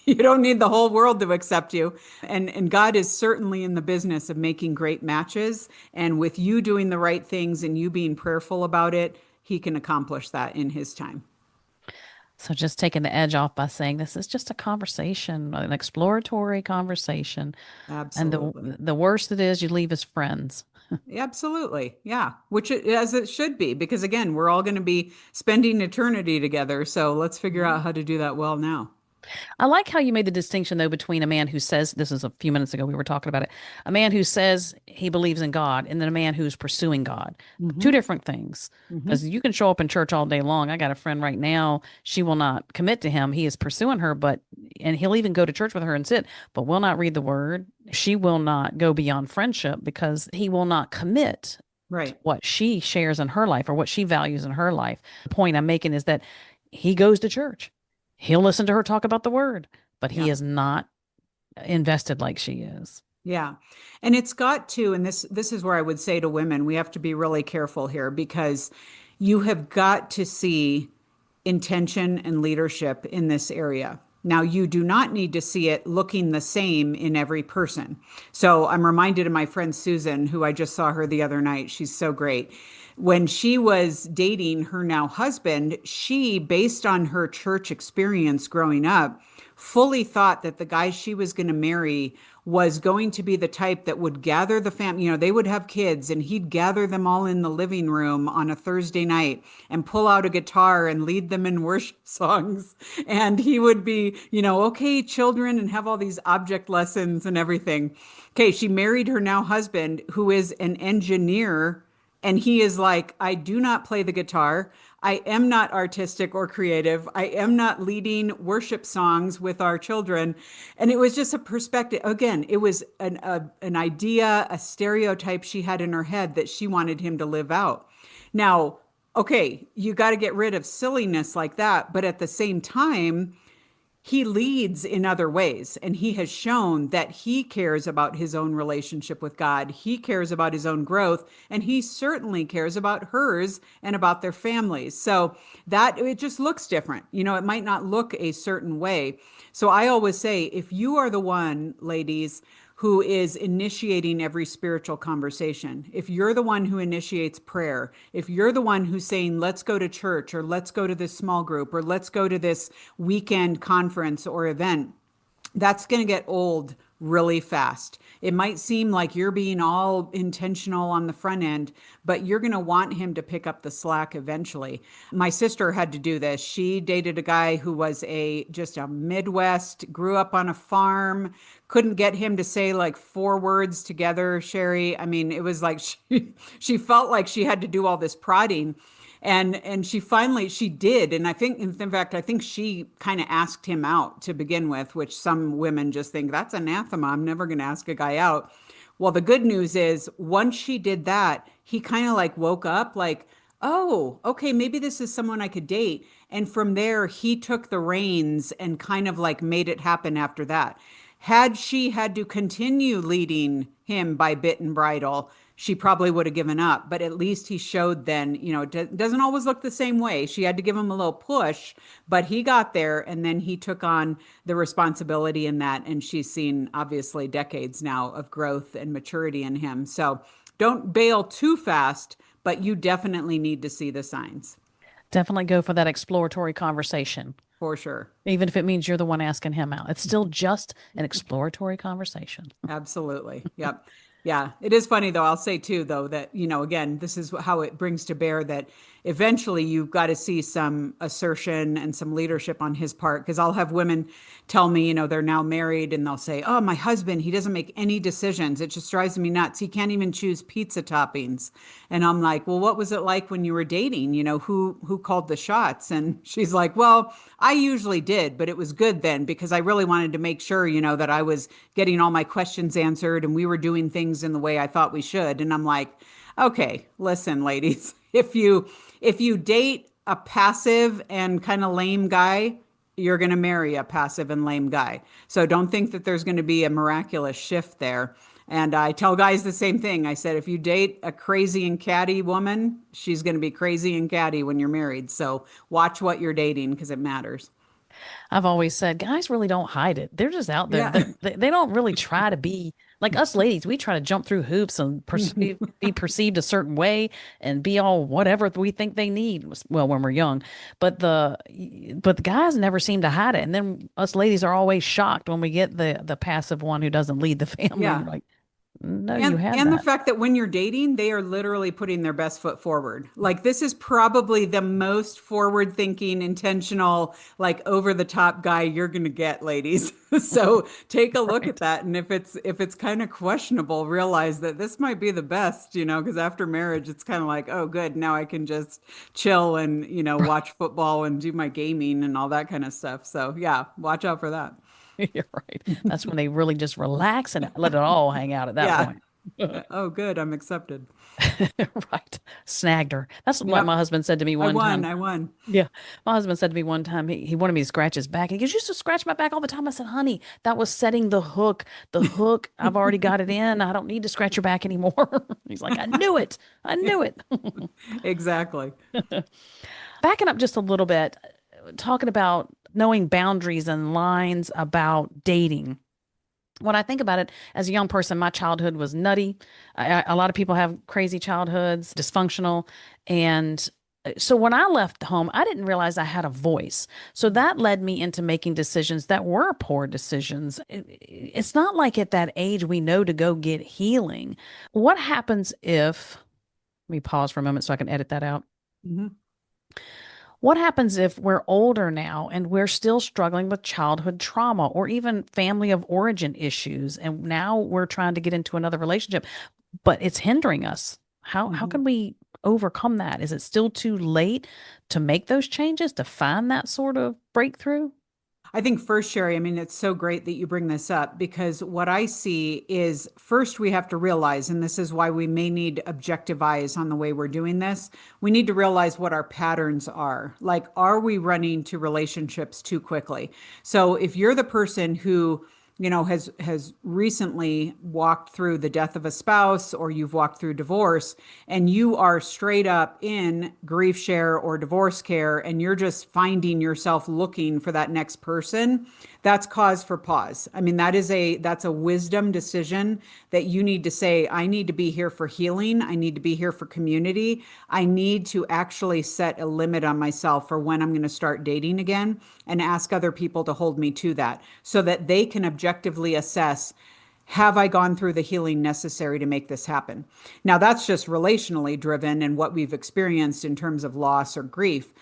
You don't need the whole world to accept you. And God is certainly in the business of making great matches. And with you doing the right things and you being prayerful about it, he can accomplish that in his time. So just taking the edge off by saying this is just a conversation, an exploratory conversation. And Absolutely. the worst it is, you leave as friends. Absolutely. Yeah. As it should be, because again, we're all going to be spending eternity together. So let's figure Mhm. out how to do that well now. I like how you made the distinction, though, between a man who says, this is a few minutes ago, we were talking about it, a man who says he believes in God, and then a man who's pursuing God. Two Hmm. different things. Hmm. Because you can show up in church all day long. I got a friend right now, she will not commit to him. He is pursuing her, and he'll even go to church with her and sit, but will not read the word. She will not go beyond friendship because he will not commit to Right. what she shares in her life or what she values in her life. The point I'm making is that he goes to church. He'll listen to her talk about the word, but he Yeah. is not invested like she is. Yeah. And it's got to, and this is where I would say to women, we have to be really careful here because you have got to see intention and leadership in this area. Now, you do not need to see it looking the same in every person. So I'm reminded of my friend Susan, who I just saw her the other night. She's so great. When she was dating her now husband, she, based on her church experience growing up, fully thought that the guy she was going to marry was going to be the type that would gather the family. You know, they would have kids and he'd gather them all in the living room on a Thursday night and pull out a guitar and lead them in worship songs. And he would be, okay, children, and have all these object lessons and everything. Okay, she married her now husband, who is an engineer, and he is like, I do not play the guitar. I am not artistic or creative. I am not leading worship songs with our children. And it was just a perspective. Again, it was an idea, a stereotype she had in her head that she wanted him to live out. Now, okay, you got to get rid of silliness like that. But at the same time, he leads in other ways, and he has shown that he cares about his own relationship with God. He cares about his own growth, and he certainly cares about hers and about their families. So that it just looks different. It might not look a certain way. So I always say, if you are the one, ladies, who is initiating every spiritual conversation, if you're the one who initiates prayer, if you're the one who's saying, let's go to church or let's go to this small group or let's go to this weekend conference or event, that's going to get old really fast. It might seem like you're being all intentional on the front end, but you're going to want him to pick up the slack eventually. My sister had to do this. She dated a guy who was just a Midwest, grew up on a farm, couldn't get him to say like four words together, Sherry. I mean, it was like she felt like she had to do all this prodding, and she did, and I think, in fact, I think she kind of asked him out to begin with, which some women just think that's anathema. I'm never going to ask a guy out. Well, the good news is once she did that, he kind of like woke up like, oh, okay, maybe this is someone I could date. And from there, he took the reins and kind of like made it happen after that. Had she had to continue leading him by bit and bridle, she probably would have given up. But at least he showed then, it doesn't always look the same way. She had to give him a little push, but he got there and then he took on the responsibility in that. And she's seen obviously decades now of growth and maturity in him. So don't bail too fast, but you definitely need to see the signs Definitely go for that exploratory conversation, for sure. even if it means you're the one asking him out. It's still just an exploratory conversation. Absolutely. Yep. Yeah. It is funny though. I'll say too, though, that, again, this is how it brings to bear that eventually you've got to see some assertion and some leadership on his part. Because I'll have women tell me, they're now married and they'll say, "Oh, my husband, he doesn't make any decisions. It just drives me nuts. He can't even choose pizza toppings." And I'm like, "Well, what was it like when you were dating? Who called the shots?" And she's like, "Well, I usually did, but it was good then because I really wanted to make sure, that I was getting all my questions answered and we were doing things in the way I thought we should." And I'm like, "Okay, listen, ladies, if you date a passive and kind of lame guy, you're going to marry a passive and lame guy. So don't think that there's going to be a miraculous shift there." And I tell guys the same thing. I said, if you date a crazy and catty woman, she's going to be crazy and catty when you're married. So watch what you're dating because it matters. I've always said guys really don't hide it. They're just out there. Yeah. They don't really try to be like us ladies. We try to jump through hoops and be perceived a certain way and be all whatever we think they need. Well, when we're young, but the guys never seem to hide it. And then us ladies are always shocked when we get the passive one who doesn't lead the family. Yeah. We're like, no, you had And the that. fact that when you're dating, they are literally putting their best foot forward. Like this is probably the most forward thinking, intentional, like over the top guy you're going to get, ladies. So take a look at Right. that. And if it's kind of questionable, realize that this might be the best, because after marriage, it's kind of like, oh, good. Now I can just chill and, watch football and do my gaming and all that kind of stuff. So yeah, watch out for that. You're right. That's when they really just relax and let it all hang out at that Yeah. point. Oh, good. I'm accepted. Right. Snagged her. That's what my Yep. husband said to me I one won. time. I won. Yeah. My husband said to me one time, he wanted me to scratch his back. He goes, "You used to scratch my back all the time." I said, "Honey, that was setting the hook. The hook, I've already got it in. I don't need to scratch your back anymore." He's like, "I knew it. I knew it." Exactly. Backing up just a little bit, talking about knowing boundaries and lines about dating. When I think about it as a young person, my childhood was nutty. A lot of people have crazy childhoods, dysfunctional. And so when I left home, I didn't realize I had a voice. So that led me into making decisions that were poor decisions. It's not like at that age we know to go get healing. What happens if, let me pause for a moment so I can edit that out. Mhm. What happens if we're older now and we're still struggling with childhood trauma or even family of origin issues, and now we're trying to get into another relationship, but it's hindering us? How Mhm. can we overcome that? Is it still too late to make those changes, to find that sort of breakthrough? I think first, Sherry, I mean, it's so great that you bring this up because what I see is first we have to realize, and this is why we may need objective eyes on the way we're doing this. We need to realize what our patterns are. Like, are we running to relationships too quickly? So if you're the person who has recently walked through the death of a spouse or you've walked through divorce and you are straight up in grief share or divorce care and you're just finding yourself looking for that next person, that's cause for pause. I mean, that's a wisdom decision that you need to say, I need to be here for healing. I need to be here for community. I need to actually set a limit on myself for when I'm going to start dating again and ask other people to hold me to that so that they can objectively assess, have I gone through the healing necessary to make this happen? Now, that's just relationally driven and what we've experienced in terms of loss or grief.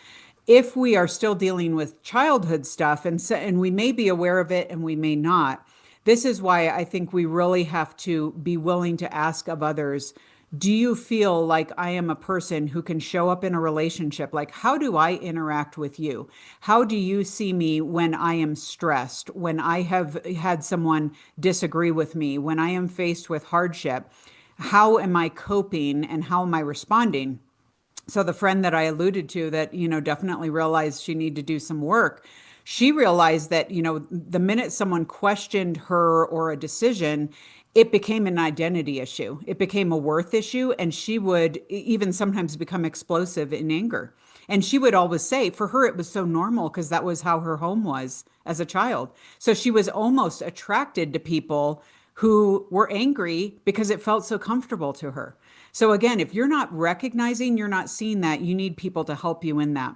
If we are still dealing with childhood stuff, and we may be aware of it and we may not, this is why I think we really have to be willing to ask of others, do you feel like I am a person who can show up in a relationship? Like, how do I interact with you? How do you see me when I am stressed, when I have had someone disagree with me, when I am faced with hardship? How am I coping and how am I responding? So the friend that I alluded to that, definitely realized she needed to do some work, she realized that, the minute someone questioned her or a decision, it became an identity issue. It became a worth issue. And she would even sometimes become explosive in anger. And she would always say, for her, it was so normal because that was how her home was as a child. So she was almost attracted to people who were angry because it felt so comfortable to her. So again, if you're not recognizing, you're not seeing that, you need people to help you in that.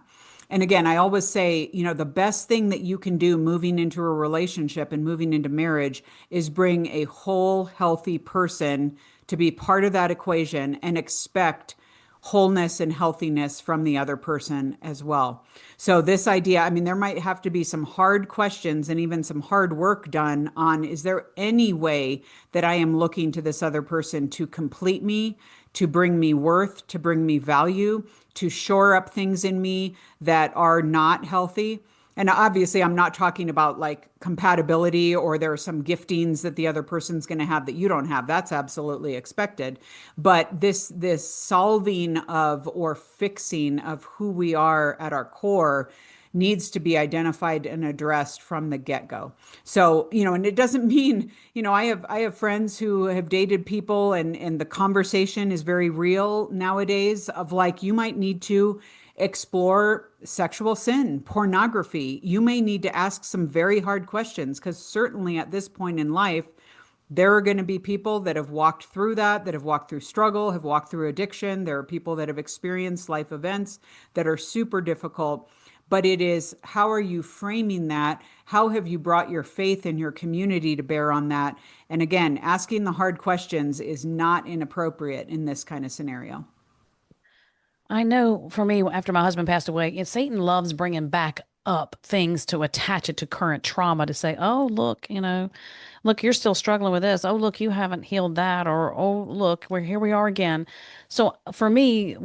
And again, I always say, the best thing that you can do moving into a relationship and moving into marriage is bring a whole, healthy person to be part of that equation and expect wholeness and healthiness from the other person as well. So, this idea, I mean, there might have to be some hard questions and even some hard work done on, is there any way that I am looking to this other person to complete me, to bring me worth, to bring me value, to shore up things in me that are not healthy? And obviously, I'm not talking about like compatibility or there are some giftings that the other person's going to have that you don't have. That's absolutely expected. But this solving of or fixing of who we are at our core needs to be identified and addressed from the get-go. So, and it doesn't mean, I have friends who have dated people and the conversation is very real nowadays of like you might need to explore sexual sin, pornography. You may need to ask some very hard questions because certainly at this point in life, there are going to be people that have walked through that have walked through struggle, have walked through addiction. There are people that have experienced life events that are super difficult. But it is, how are you framing that? How have you brought your faith and your community to bear on that? And again, asking the hard questions is not inappropriate in this kind of scenario. I know for me, after my husband passed away, Satan loves bringing back up things to attach it to current trauma to say, oh, look, look, you're still struggling with this. Oh, look, you haven't healed that. Or, oh, look, we're here we are again. So for me,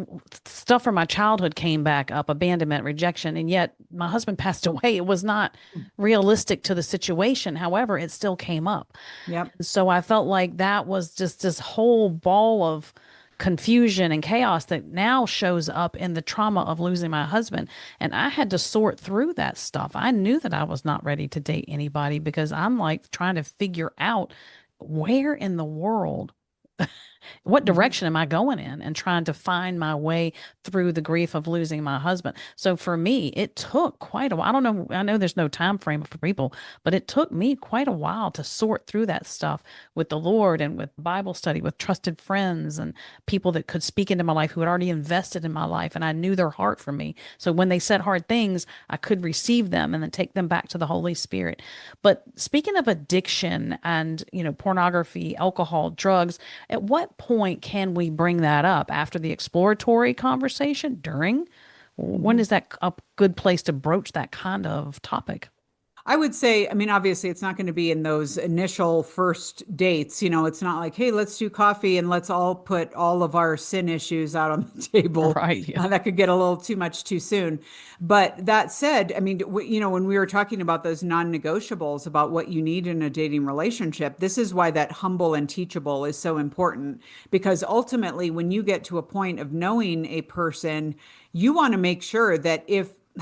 stuff from my childhood came back up, abandonment, rejection. And yet my husband passed away. It was not realistic to the situation. However, it still came up. Yep. So I felt like that was just this whole ball of confusion and chaos that now shows up in the trauma of losing my husband. And I had to sort through that stuff. I knew that I was not ready to date anybody because I'm like trying to figure out where in the world what Mhm. direction am I going in and trying to find my way through the grief of losing my husband. So for me, it took quite a while. I don't know. I know there's no time frame for people, but it took me quite a while to sort through that stuff with the Lord and with Bible study, with trusted friends and people that could speak into my life who had already invested in my life. And I knew their heart for me. So when they said hard things, I could receive them and then take them back to the Holy Spirit. But speaking of addiction and, pornography, alcohol, drugs, at what point can we bring that up? After the exploratory conversation? During? When Mhm. is that a good place to broach that kind of topic? I would say, I mean, obviously, it's not going to be in those initial first dates. It's not like, hey, let's do coffee and let's all put all of our sin issues out on the table. Right. Yeah. That could get a little too much too soon. But that said, I mean, when we were talking about those non-negotiables about what you need in a dating relationship, this is why that humble and teachable is so important. Because ultimately, when you get to a point of knowing a person, you want to make sure that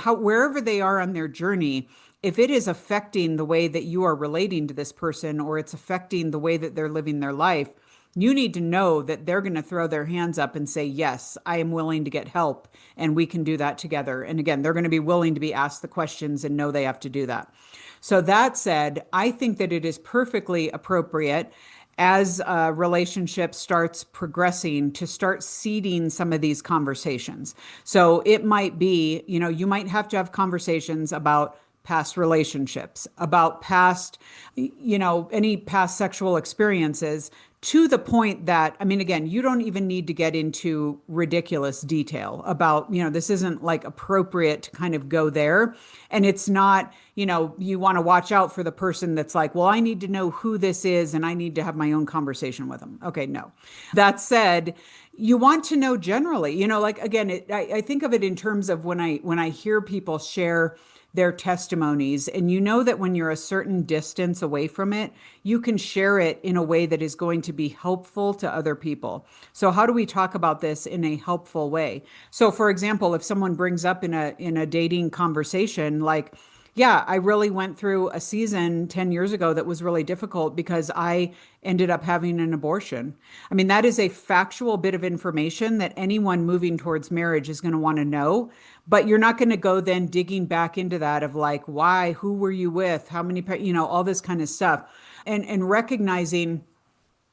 wherever they are on their journey, if it is affecting the way that you are relating to this person or it's affecting the way that they're living their life, you need to know that they're going to throw their hands up and say, yes, I am willing to get help and we can do that together. And again, they're going to be willing to be asked the questions and know they have to do that. So, that said, I think that it is perfectly appropriate as a relationship starts progressing to start seeding some of these conversations. So it might be, you might have to have conversations about past relationships, about past, any past sexual experiences to the point that, I mean, again, you don't even need to get into ridiculous detail about, this isn't like appropriate to kind of go there. And it's not, you want to watch out for the person that's like, well, I need to know who this is and I need to have my own conversation with them. Okay, no. That said, you want to know generally, like again, I think of it in terms of when I hear people share their testimonies. And you know that when you're a certain distance away from it, you can share it in a way that is going to be helpful to other people. So how do we talk about this in a helpful way? So for example, if someone brings up in a dating conversation, like, yeah, I really went through a season 10 years ago that was really difficult because I ended up having an abortion. I mean, that is a factual bit of information that anyone moving towards marriage is going to want to know. But you're not going to go then digging back into that of like, why, who were you with, how many, all this kind of stuff. And recognizing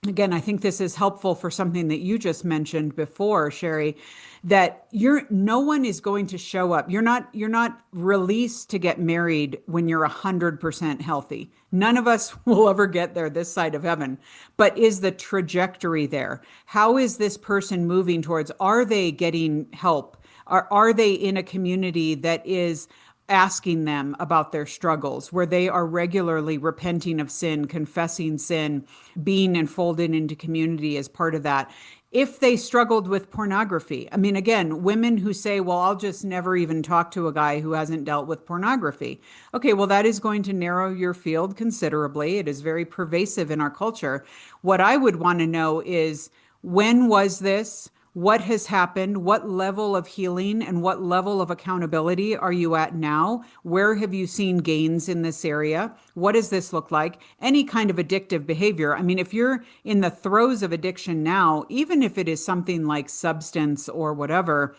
again, I think this is helpful for something that you just mentioned before, Sherry, that no one is going to show up. You're not released to get married when you're 100% healthy. None of us will ever get there this side of heaven. But is the trajectory there? How is this person moving towards? Are they getting help? Are they in a community that is asking them about their struggles, where they are regularly repenting of sin, confessing sin, being enfolded into community as part of that? If they struggled with pornography, I mean, again, women who say, well, I'll just never even talk to a guy who hasn't dealt with pornography. Okay, well, that is going to narrow your field considerably. It is very pervasive in our culture. What I would want to know is, when was this? What has happened? What level of healing and what level of accountability are you at now? Where have you seen gains in this area? What does this look like? Any kind of addictive behavior. I mean, if you're in the throes of addiction now, even if it is something like substance or whatever,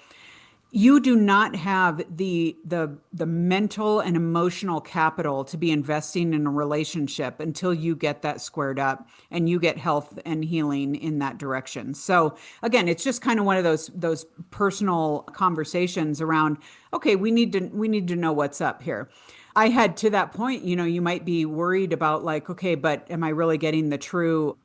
you do not have the mental and emotional capital to be investing in a relationship until you get that squared up and you get health and healing in that direction. So again, it's just kind of one of those personal conversations around, okay, we need to know what's up here. I had, to that point, you might be worried about, like, okay, but am I really getting the true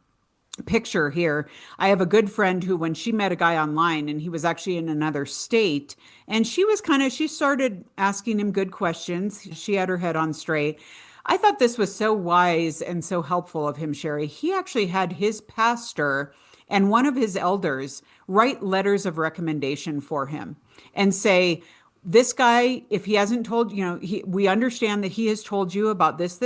picture here? I have a good friend who, when she met a guy online and he was actually in another state, and she started asking him good questions. She had her head on straight. I thought this was so wise and so helpful of him, Sherry. He actually had his pastor and one of his elders write letters of recommendation for him and say, this guy, if he hasn't told, we understand that he has told you about this.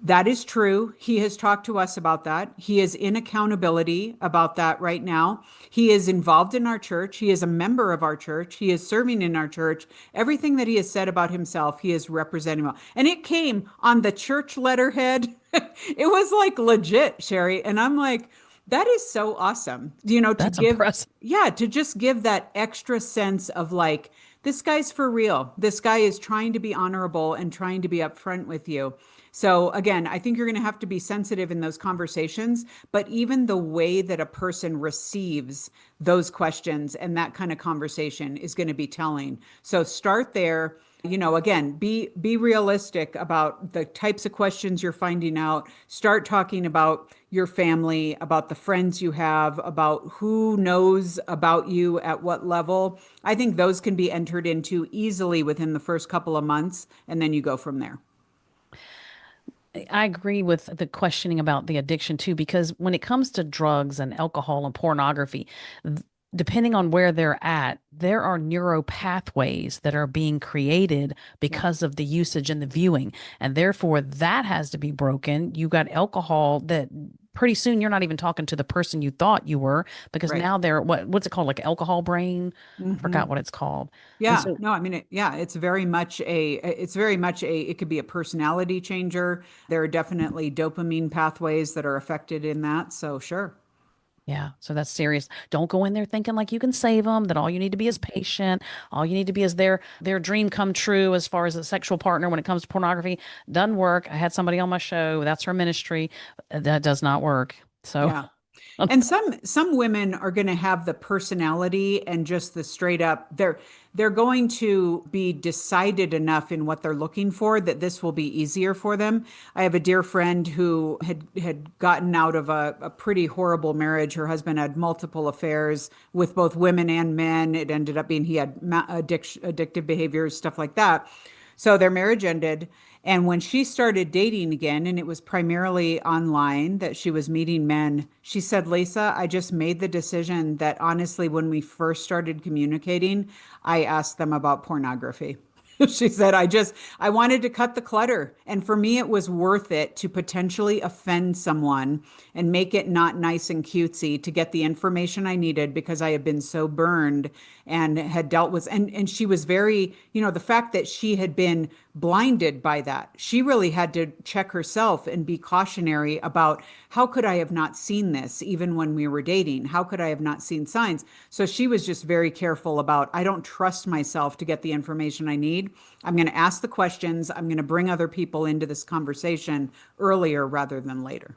That is true. He has talked to us about that. He is in accountability about that right now. He is involved in our church. He is a member of our church. He is serving in our church. Everything that he has said about himself, he is representing well. And it came on the church letterhead. It was like legit, Sherry. And I'm like, that is so awesome. To That's give, impressive. yeah, to just give that extra sense of like, this guy's for real. This guy is trying to be honorable and trying to be upfront with you. So again, I think you're going to have to be sensitive in those conversations, but even the way that a person receives those questions and that kind of conversation is going to be telling. So start there. Again, be realistic about the types of questions you're finding out. Start talking about your family, about the friends you have, about who knows about you at what level. I think those can be entered into easily within the first couple of months, and then you go from there. I agree with the questioning about the addiction too, because when it comes to drugs and alcohol and pornography, th- depending on where they're at, there are neuro pathways that are being created Yeah, because of the usage and the viewing. And therefore, that has to be broken. You got alcohol that pretty soon you're not even talking to the person you thought you were because right. now they're what's it called? Like alcohol brain? I Hmm. forgot what it's called. And Yeah, so no, I mean, yeah, it could be a personality changer. There are definitely dopamine pathways that are affected in that. So sure. yeah, so that's serious. Don't go in there thinking like you can save them, that all you need to be is patient. All you need to be is their dream come true as far as a sexual partner when it comes to pornography. Doesn't work. I had somebody on my show, that's her ministry. That does not work. So Yeah. And some women are going to have the personality and just the straight up, they're going to be decided enough in what they're looking for that this will be easier for them. I have a dear friend who had gotten out of a pretty horrible marriage. Her husband had multiple affairs with both women and men. It ended up being he had addictive behaviors, stuff like that. So their marriage ended. And when she started dating again, and it was primarily online that she was meeting men, she said, Lisa, I just made the decision that honestly, when we first started communicating, I asked them about pornography. She said, I wanted to cut the clutter. And for me, it was worth it to potentially offend someone and make it not nice and cutesy to get the information I needed because I had been so burned and had dealt with, and she was very, the fact that she had been blinded by that, she really had to check herself and be cautionary about how could I have not seen this even when we were dating? How could I have not seen signs? So she was just very careful about, I don't trust myself to get the information I need. I'm going to ask the questions. I'm going to bring other people into this conversation earlier rather than later.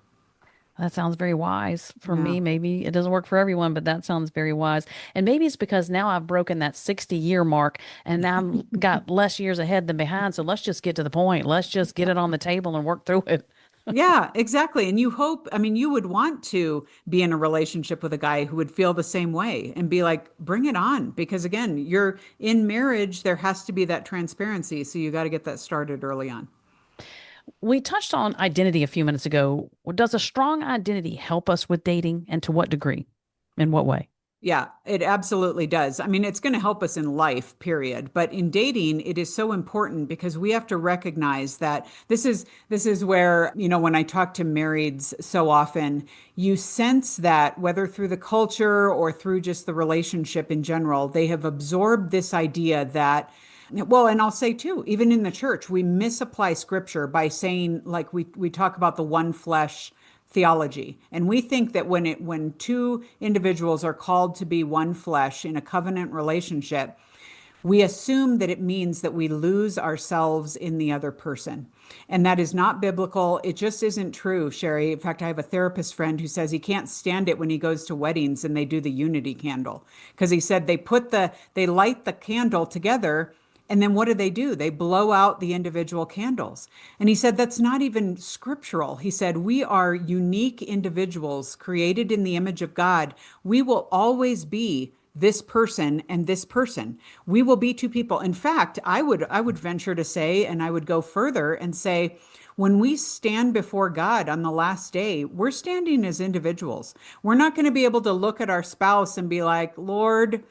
That sounds very wise for Yeah. me. Maybe it doesn't work for everyone, but that sounds very wise. And maybe it's because now I've broken that 60-year mark and now I'm got less years ahead than behind. So let's just get to the point. Let's just get it on the table and work through it. Yeah, exactly. And you hope, I mean, you would want to be in a relationship with a guy who would feel the same way and be like, bring it on. Because again, you're in marriage, there has to be that transparency. So you got to get that started early on. We touched on identity a few minutes ago. Does a strong identity help us with dating and to what degree? In what way? Yeah, it absolutely does. I mean, it's going to help us in life, period. But in dating, it is so important because we have to recognize that this is where, when I talk to marrieds so often, you sense that whether through the culture or through just the relationship in general, they have absorbed this idea that well, and I'll say too, even in the church, we misapply scripture by saying like we talk about the one flesh theology. And we think that when two individuals are called to be one flesh in a covenant relationship, we assume that it means that we lose ourselves in the other person. And that is not biblical. It just isn't true, Sherry. In fact, I have a therapist friend who says he can't stand it when he goes to weddings and they do the unity candle because he said they light the candle together and then what do? They blow out the individual candles. And he said that's not even scriptural. He said we are unique individuals created in the image of God. We will always be this person and this person. We will be two people. In fact, I would venture to say, and I would go further and say, when we stand before God on the last day, we're standing as individuals. We're not going to be able to look at our spouse and be like, Lord,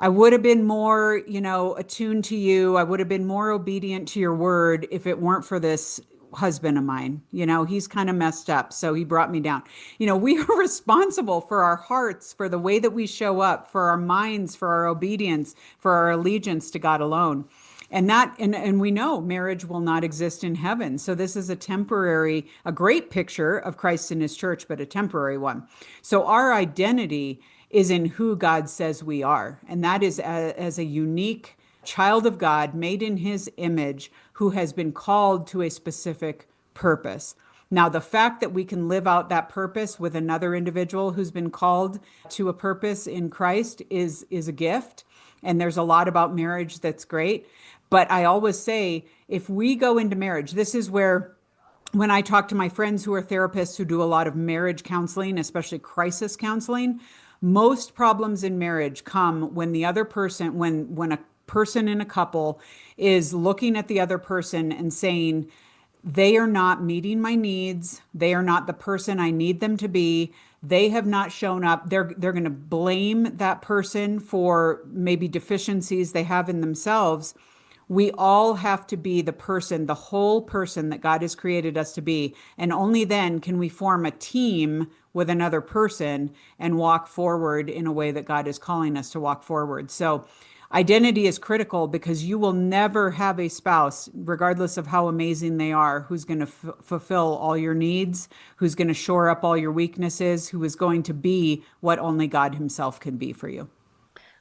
I would have been more, attuned to you. I would have been more obedient to your word if it weren't for this husband of mine. He's kind of messed up, so he brought me down. We are responsible for our hearts, for the way that we show up, for our minds, for our obedience, for our allegiance to God alone. And we know marriage will not exist in heaven. So this is a great picture of Christ and his church, but a temporary one. So our identity is in who God says we are. And that is as a unique child of God made in his image who has been called to a specific purpose. Now, the fact that we can live out that purpose with another individual who's been called to a purpose in Christ is a gift. And there's a lot about marriage that's great. But I always say, if we go into marriage, this is where when I talk to my friends who are therapists who do a lot of marriage counseling, especially crisis counseling, most problems in marriage come when the other person, when a person in a couple is looking at the other person and saying, they are not meeting my needs. They are not the person I need them to be. They have not shown up. They're going to blame that person for maybe deficiencies they have in themselves. We all have to be the person, the whole person that God has created us to be. And only then can we form a team with another person and walk forward in a way that God is calling us to walk forward. So identity is critical because you will never have a spouse, regardless of how amazing they are, who's going to fulfill all your needs, who's going to shore up all your weaknesses, who is going to be what only God himself can be for you.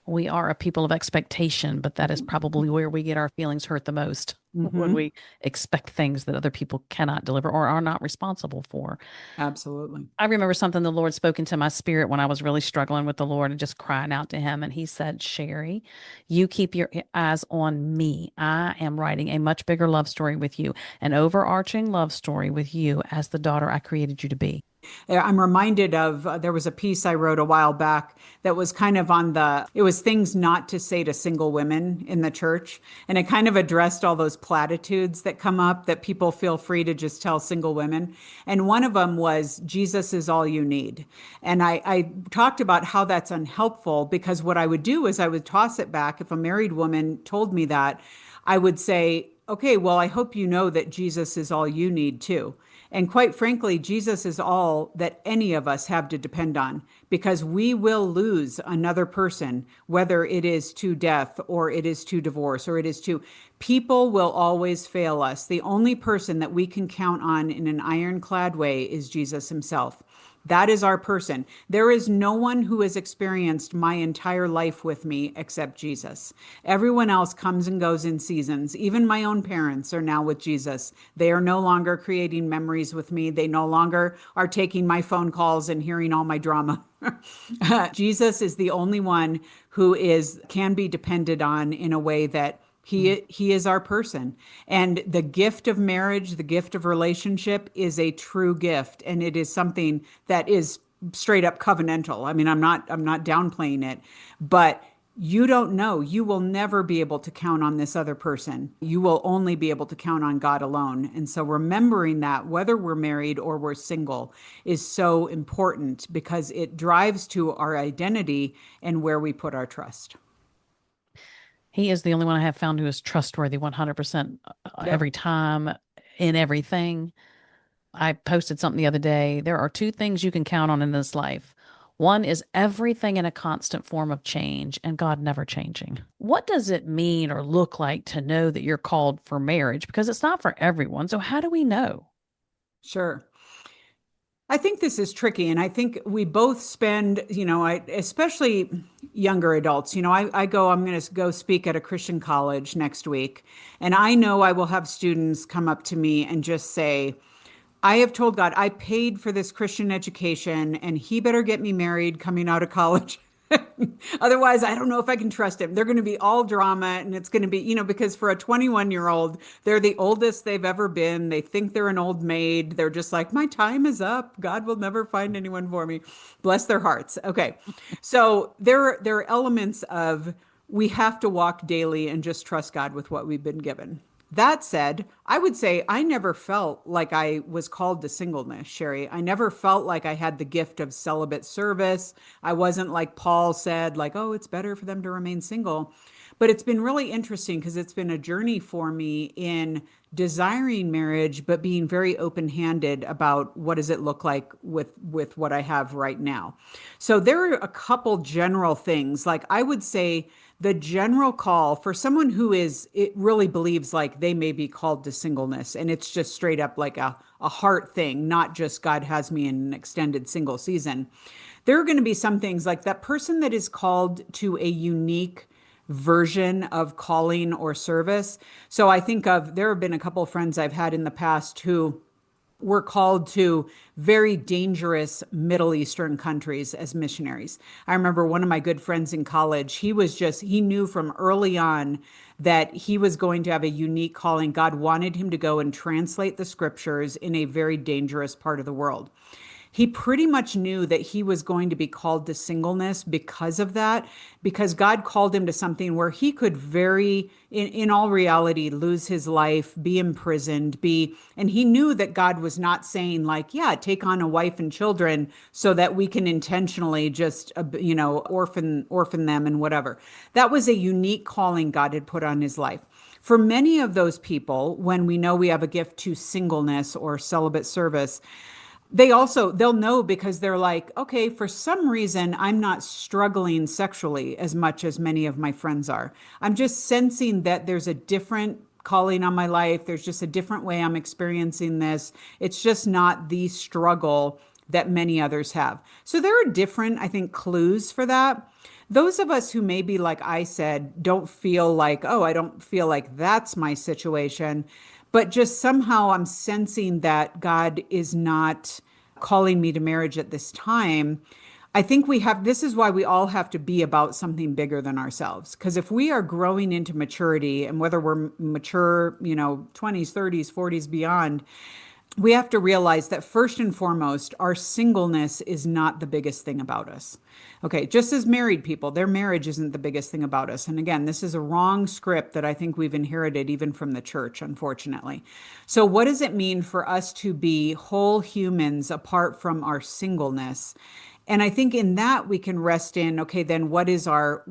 We are a people of expectation, but that is probably where we get our feelings hurt the most when Mm-hmm. we expect things that other people cannot deliver or are not responsible for. Absolutely. I remember something the Lord spoke into my spirit when I was really struggling with the Lord and just crying out to him. And he said, Sherry, you keep your eyes on me. I am writing a much bigger love story with you, an overarching love story with you as the daughter I created you to be. I'm reminded of there was a piece I wrote a while back that was kind of it was things not to say to single women in the church. And it kind of addressed all those platitudes that come up that people feel free to just tell single women. And one of them was, Jesus is all you need. And I talked about how that's unhelpful because what I would do is I would toss it back. If a married woman told me that, I would say, okay, well, I hope you know that Jesus is all you need too. And quite frankly, Jesus is all that any of us have to depend on because we will lose another person, whether it is to death or it is to divorce or it is to people will always fail us. The only person that we can count on in an ironclad way is Jesus himself. That is our person. There is no one who has experienced my entire life with me except Jesus. Everyone else comes and goes in seasons. Even my own parents are now with Jesus. They are no longer creating memories with me. They no longer are taking my phone calls and hearing all my drama. Jesus is the only one who is can be depended on in a way that he is our person. And the gift of marriage, the gift of relationship is a true gift, and it is something that is straight up covenantal. I mean, I'm not downplaying it, but you don't know. You will never be able to count on this other person. You will only be able to count on God alone. And so remembering that, whether we're married or we're single, is so important because it drives to our identity and where we put our trust. He is the only one I have found who is trustworthy 100% Yep. every time in everything. I posted something the other day. There are two things you can count on in this life. One is everything in a constant form of change and God never changing. What does it mean or look like to know that you're called for marriage? Because it's not for everyone. So, how do we know? Sure. I think this is tricky, and I think we both spend, especially younger adults. I'm going to go speak at a Christian college next week, and I know I will have students come up to me and just say, I have told God I paid for this Christian education, and He better get me married coming out of college. Otherwise, I don't know if I can trust him. They're going to be all drama, and it's going to be, because for a 21-year-old, they're the oldest they've ever been. They think they're an old maid. They're just like, my time is up. God will never find anyone for me. Bless their hearts. Okay. So there are elements of we have to walk daily and just trust God with what we've been given. That said, I would say I never felt like I was called to singleness, Sherry. I never felt like I had the gift of celibate service. I wasn't like Paul said, like, oh, it's better for them to remain single. But it's been really interesting because it's been a journey for me in desiring marriage, but being very open-handed about what does it look like with what I have right now. So there are a couple general things. Like I would say the general call for someone who is it really believes like they may be called to singleness and it's just straight up like a heart thing, not just God has me in an extended single season. There are going to be some things like that person that is called to a unique version of calling or service. So I think of there have been a couple of friends I've had in the past who were called to very dangerous Middle Eastern countries as missionaries. I remember one of my good friends in college, he knew from early on that he was going to have a unique calling. God wanted him to go and translate the scriptures in a very dangerous part of the world. He pretty much knew that he was going to be called to singleness because of that, because God called him to something where he could in all reality, lose his life, be imprisoned, and he knew that God was not saying like, yeah, take on a wife and children so that we can intentionally just, orphan them and whatever. That was a unique calling God had put on his life. For many of those people, when we know we have a gift to singleness or celibate service, they'll know because they're like, okay, for some reason, I'm not struggling sexually as much as many of my friends are. I'm just sensing that there's a different calling on my life. There's just a different way I'm experiencing this. It's just not the struggle that many others have. So there are different, I think, clues for that. Those of us who maybe, like I said, don't feel like, oh, I don't feel like that's my situation, but just somehow I'm sensing that God is not calling me to marriage at this time. I think this is why we all have to be about something bigger than ourselves. Because if we are growing into maturity, and whether we're mature, 20s, 30s, 40s, beyond, we have to realize that first and foremost, our singleness is not the biggest thing about us. Okay, just as married people, their marriage isn't the biggest thing about us. And again, this is a wrong script that I think we've inherited even from the church, unfortunately. So, what does it mean for us to be whole humans apart from our singleness? And I think in that we can rest in, okay, then what is our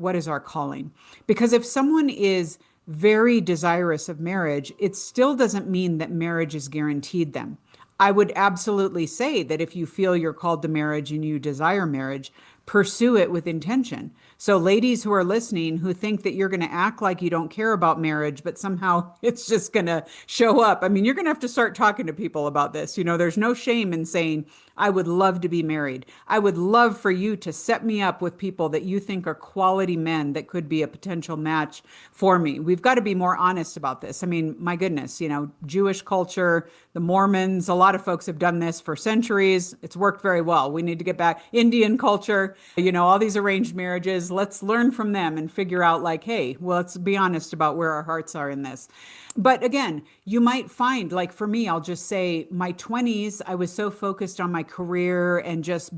calling? Because if someone is very desirous of marriage, it still doesn't mean that marriage is guaranteed them. I would absolutely say that if you feel you're called to marriage and you desire marriage, pursue it with intention. So, ladies who are listening who think that you're going to act like you don't care about marriage, but somehow it's just going to show up. I mean, you're going to have to start talking to people about this. There's no shame in saying, I would love to be married. I would love for you to set me up with people that you think are quality men that could be a potential match for me. We've got to be more honest about this. I mean, my goodness, Jewish culture, the Mormons, a lot of folks have done this for centuries. It's worked very well. We need to get back. Indian culture, all these arranged marriages. Let's learn from them and figure out, like, hey, well, let's be honest about where our hearts are in this. But again, you might find, like for me, I'll just say my 20s, I was so focused on my career and just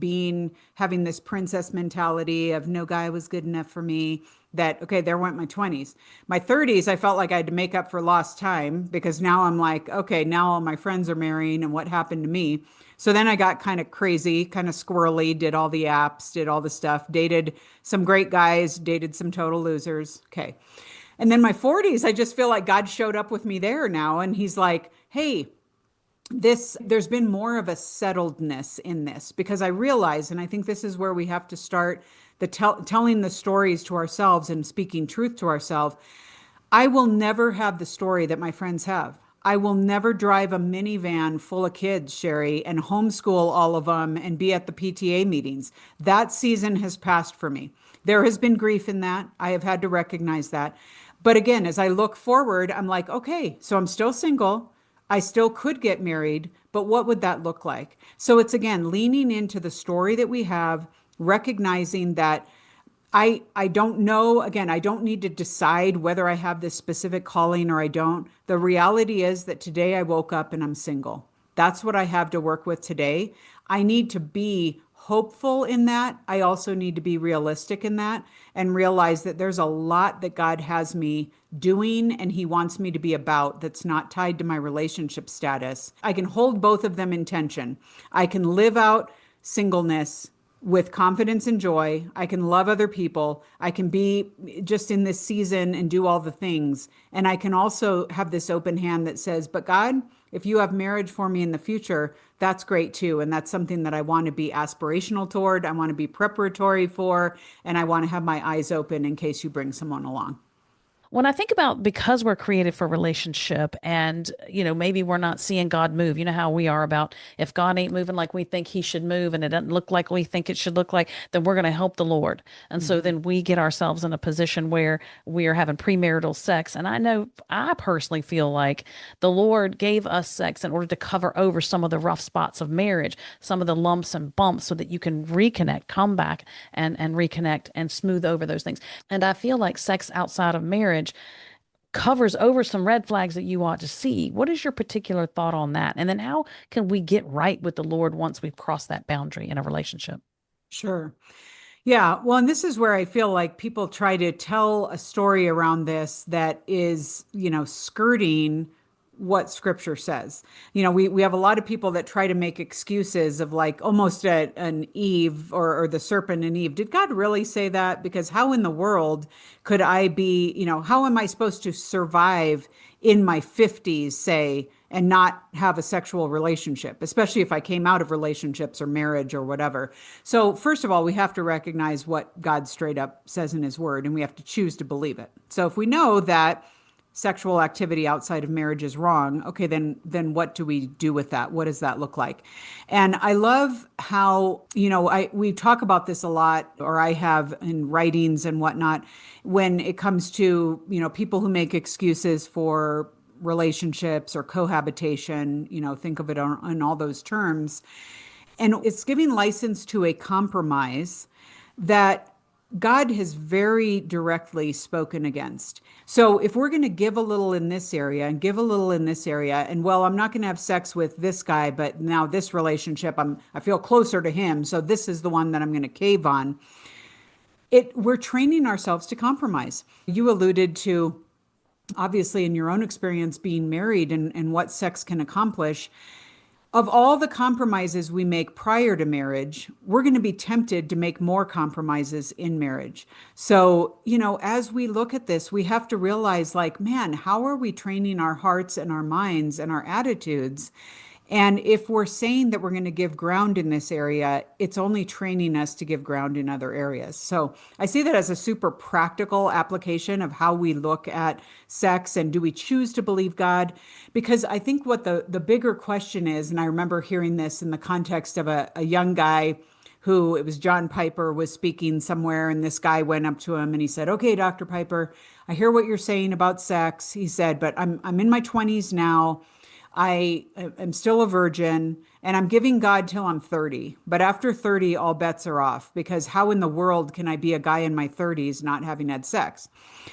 having this princess mentality of no guy was good enough for me that, okay, there went my 20s. My 30s, I felt like I had to make up for lost time because now I'm like, okay, now all my friends are marrying and what happened to me? So then I got kind of crazy, kind of squirrely, did all the apps, did all the stuff, dated some great guys, dated some total losers. Okay. And then my 40s, I just feel like God showed up with me there now. And he's like, hey, there's been more of a settledness in this because I realize, and I think this is where we have to start telling the stories to ourselves and speaking truth to ourselves. I will never have the story that my friends have. I will never drive a minivan full of kids, Sherry, and homeschool all of them and be at the PTA meetings. That season has passed for me. There has been grief in that. I have had to recognize that. But again, as I look forward, I'm like, okay, so I'm still single. I still could get married, but what would that look like? So it's again leaning into the story that we have, recognizing that I don't know. Again, I don't need to decide whether I have this specific calling or I don't. The reality is that today I woke up and I'm single. That's what I have to work with today. I need to be hopeful in that. I also need to be realistic in that and realize that there's a lot that God has me doing and he wants me to be about that's not tied to my relationship status. I can hold both of them in tension. I can live out singleness with confidence and joy. I can love other people. I can be just in this season and do all the things. And I can also have this open hand that says, but God, if you have marriage for me in the future, that's great too. And that's something that I want to be aspirational toward. I want to be preparatory for, and I want to have my eyes open in case you bring someone along. When I think about because we're created for relationship and, maybe we're not seeing God move, you know how we are about if God ain't moving like we think he should move and it doesn't look like we think it should look like, then we're going to help the Lord. And so Mhm. then we get ourselves in a position where we are having premarital sex. And I know I personally feel like the Lord gave us sex in order to cover over some of the rough spots of marriage, some of the lumps and bumps so that you can reconnect, come back and reconnect and smooth over those things. And I feel like sex outside of marriage covers over some red flags that you ought to see. What is your particular thought on that? And then how can we get right with the Lord once we've crossed that boundary in a relationship? Sure. Yeah, well, and this is where I feel like people try to tell a story around this that is, skirting what scripture says. We have a lot of people that try to make excuses of like almost an Eve or the serpent and Eve. Did God really say that? Because how in the world could I be, how am I supposed to survive in my 50s, say, and not have a sexual relationship, especially if I came out of relationships or marriage or whatever. So, first of all, we have to recognize what God straight up says in his word, and we have to choose to believe it. So, if we know that sexual activity outside of marriage is wrong, okay, then what do we do with that? What does that look like? And I love how, we talk about this a lot, or I have in writings and whatnot, when it comes to, people who make excuses for relationships or cohabitation, think of it in all those terms. And it's giving license to a compromise that God has very directly spoken against. So if we're going to give a little in this area and give a little in this area, and well, I'm not going to have sex with this guy, but now this relationship, I feel closer to him, so this is the one that I'm going to cave on. We're training ourselves to compromise. You alluded to obviously in your own experience being married and what sex can accomplish. Of all the compromises we make prior to marriage, we're going to be tempted to make more compromises in marriage. So, as we look at this, we have to realize like, man, how are we training our hearts and our minds and our attitudes And if we're saying that we're going to give ground in this area, it's only training us to give ground in other areas. So I see that as a super practical application of how we look at sex and do we choose to believe God? Because I think what the bigger question is, and I remember hearing this in the context of a young guy who, it was John Piper, was speaking somewhere, and this guy went up to him and he said, "Okay, Dr. Piper, I hear what you're saying about sex." He said, "But I'm in my 20s now. I am still a virgin and I'm giving God till I'm 30. But after 30, all bets are off because how in the world can I be a guy in my 30s not having had sex?"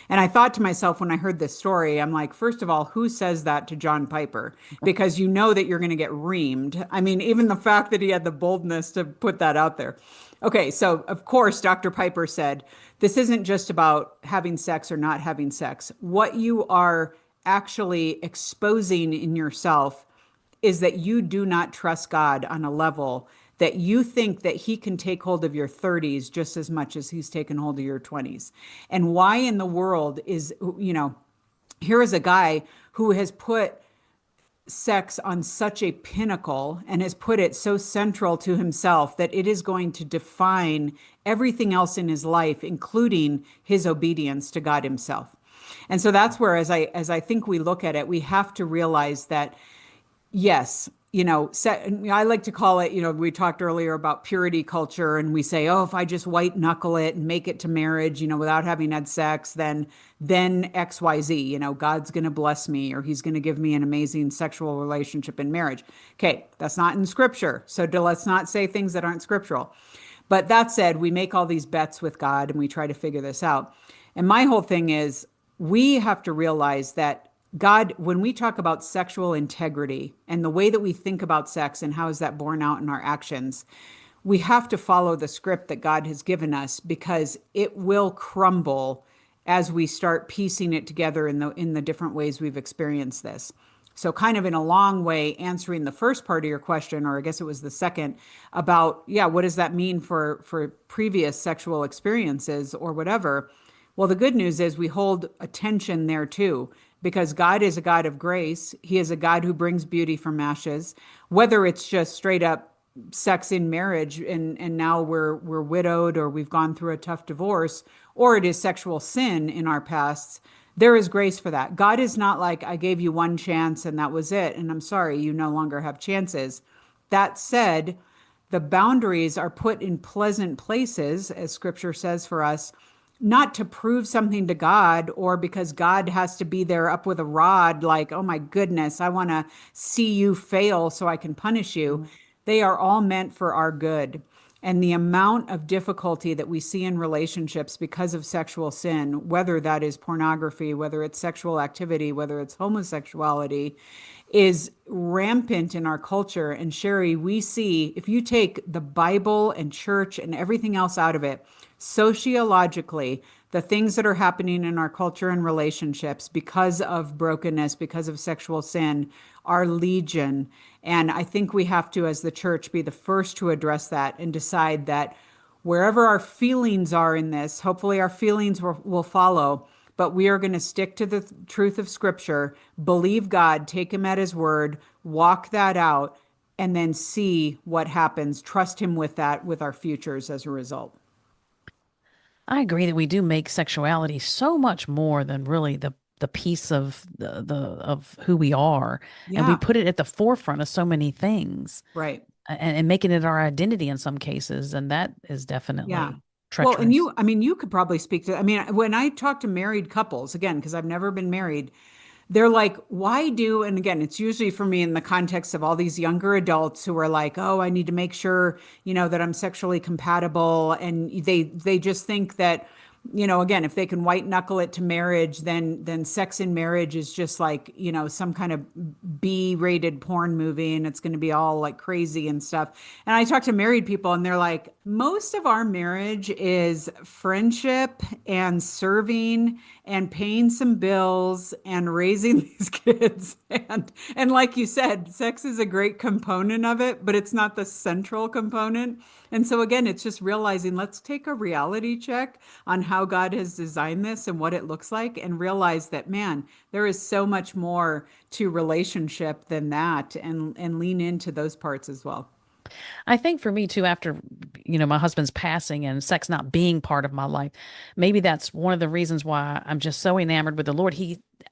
And I thought to myself when I heard this story, I'm like, first of all, who says that to John Piper? Because you know that you're going to get reamed. I mean, even the fact that he had the boldness to put that out there. Okay, so of course, Dr. Piper said, this isn't just about having sex or not having sex. What you are actually exposing in yourself is that you do not trust God on a level that you think that he can take hold of your 30s just as much as he's taken hold of your 20s. And why in the world is, here is a guy who has put sex on such a pinnacle and has put it so central to himself that it is going to define everything else in his life, including his obedience to God himself. And so that's where, as I think we look at it, we have to realize that yes, I like to call it, we talked earlier about purity culture and we say, oh, if I just white knuckle it and make it to marriage, without having had sex, then XYZ, God's going to bless me or he's going to give me an amazing sexual relationship in marriage. Okay, that's not in scripture. So let's not say things that aren't scriptural. But that said, we make all these bets with God and we try to figure this out. And my whole thing is we have to realize that God, when we talk about sexual integrity and the way that we think about sex and how is that borne out in our actions, we have to follow the script that God has given us because it will crumble as we start piecing it together in the different ways we've experienced this. So kind of in a long way answering the first part of your question, or I guess it was the second, about, yeah, what does that mean for previous sexual experiences or whatever? Well, the good news is we hold attention there too, because God is a God of grace. He is a God who brings beauty from ashes, whether it's just straight up sex in marriage and now we're widowed or we've gone through a tough divorce, or it is sexual sin in our pasts. There is grace for that. God is not like, I gave you one chance and that was it. And I'm sorry, you no longer have chances. That said, the boundaries are put in pleasant places, as scripture says for us, not to prove something to God or because God has to be there up with a rod, like, oh my goodness, I want to see you fail so I can punish you. They are all meant for our good. And the amount of difficulty that we see in relationships because of sexual sin, whether that is pornography, whether it's sexual activity, whether it's homosexuality, is rampant in our culture. And Sherry, we see, if you take the Bible and church and everything else out of it, sociologically, the things that are happening in our culture and relationships because of brokenness, because of sexual sin, are legion. And I think we have to, as the church, be the first to address that and decide that wherever our feelings are in this, hopefully our feelings will follow, but we are going to stick to the truth of Scripture, believe God, take Him at His word, walk that out, and then see what happens. Trust Him with that, with our futures as a result. I agree that we do make sexuality so much more than really the piece of the of who we are, and we Yeah, put it at the forefront of so many things, right. and making it our identity in some cases, and that is Yeah. definitely Well, and treacherous. I mean, you could probably speak to, I mean, when I talk to married couples, again, because I've never been married, they're like, why do, and again, it's usually for me in the context of all these younger adults who are like, oh, I need to make sure, that I'm sexually compatible. And they just think that, again, if they can white knuckle it to marriage, then sex in marriage is just like, some kind of B-rated porn movie and it's going to be all like crazy and stuff. And I talk to married people and they're like, most of our marriage is friendship and serving and paying some bills and raising these kids. And like you said, sex is a great component of it, but it's not the central component. And so again, it's just realizing let's take a reality check on how how God has designed this and what it looks like, and realize that, man, there is so much more to relationship than that, and lean into those parts as well. I think for me too, after, my husband's passing and sex not being part of my life, maybe that's one of the reasons why I'm just so enamored with the Lord.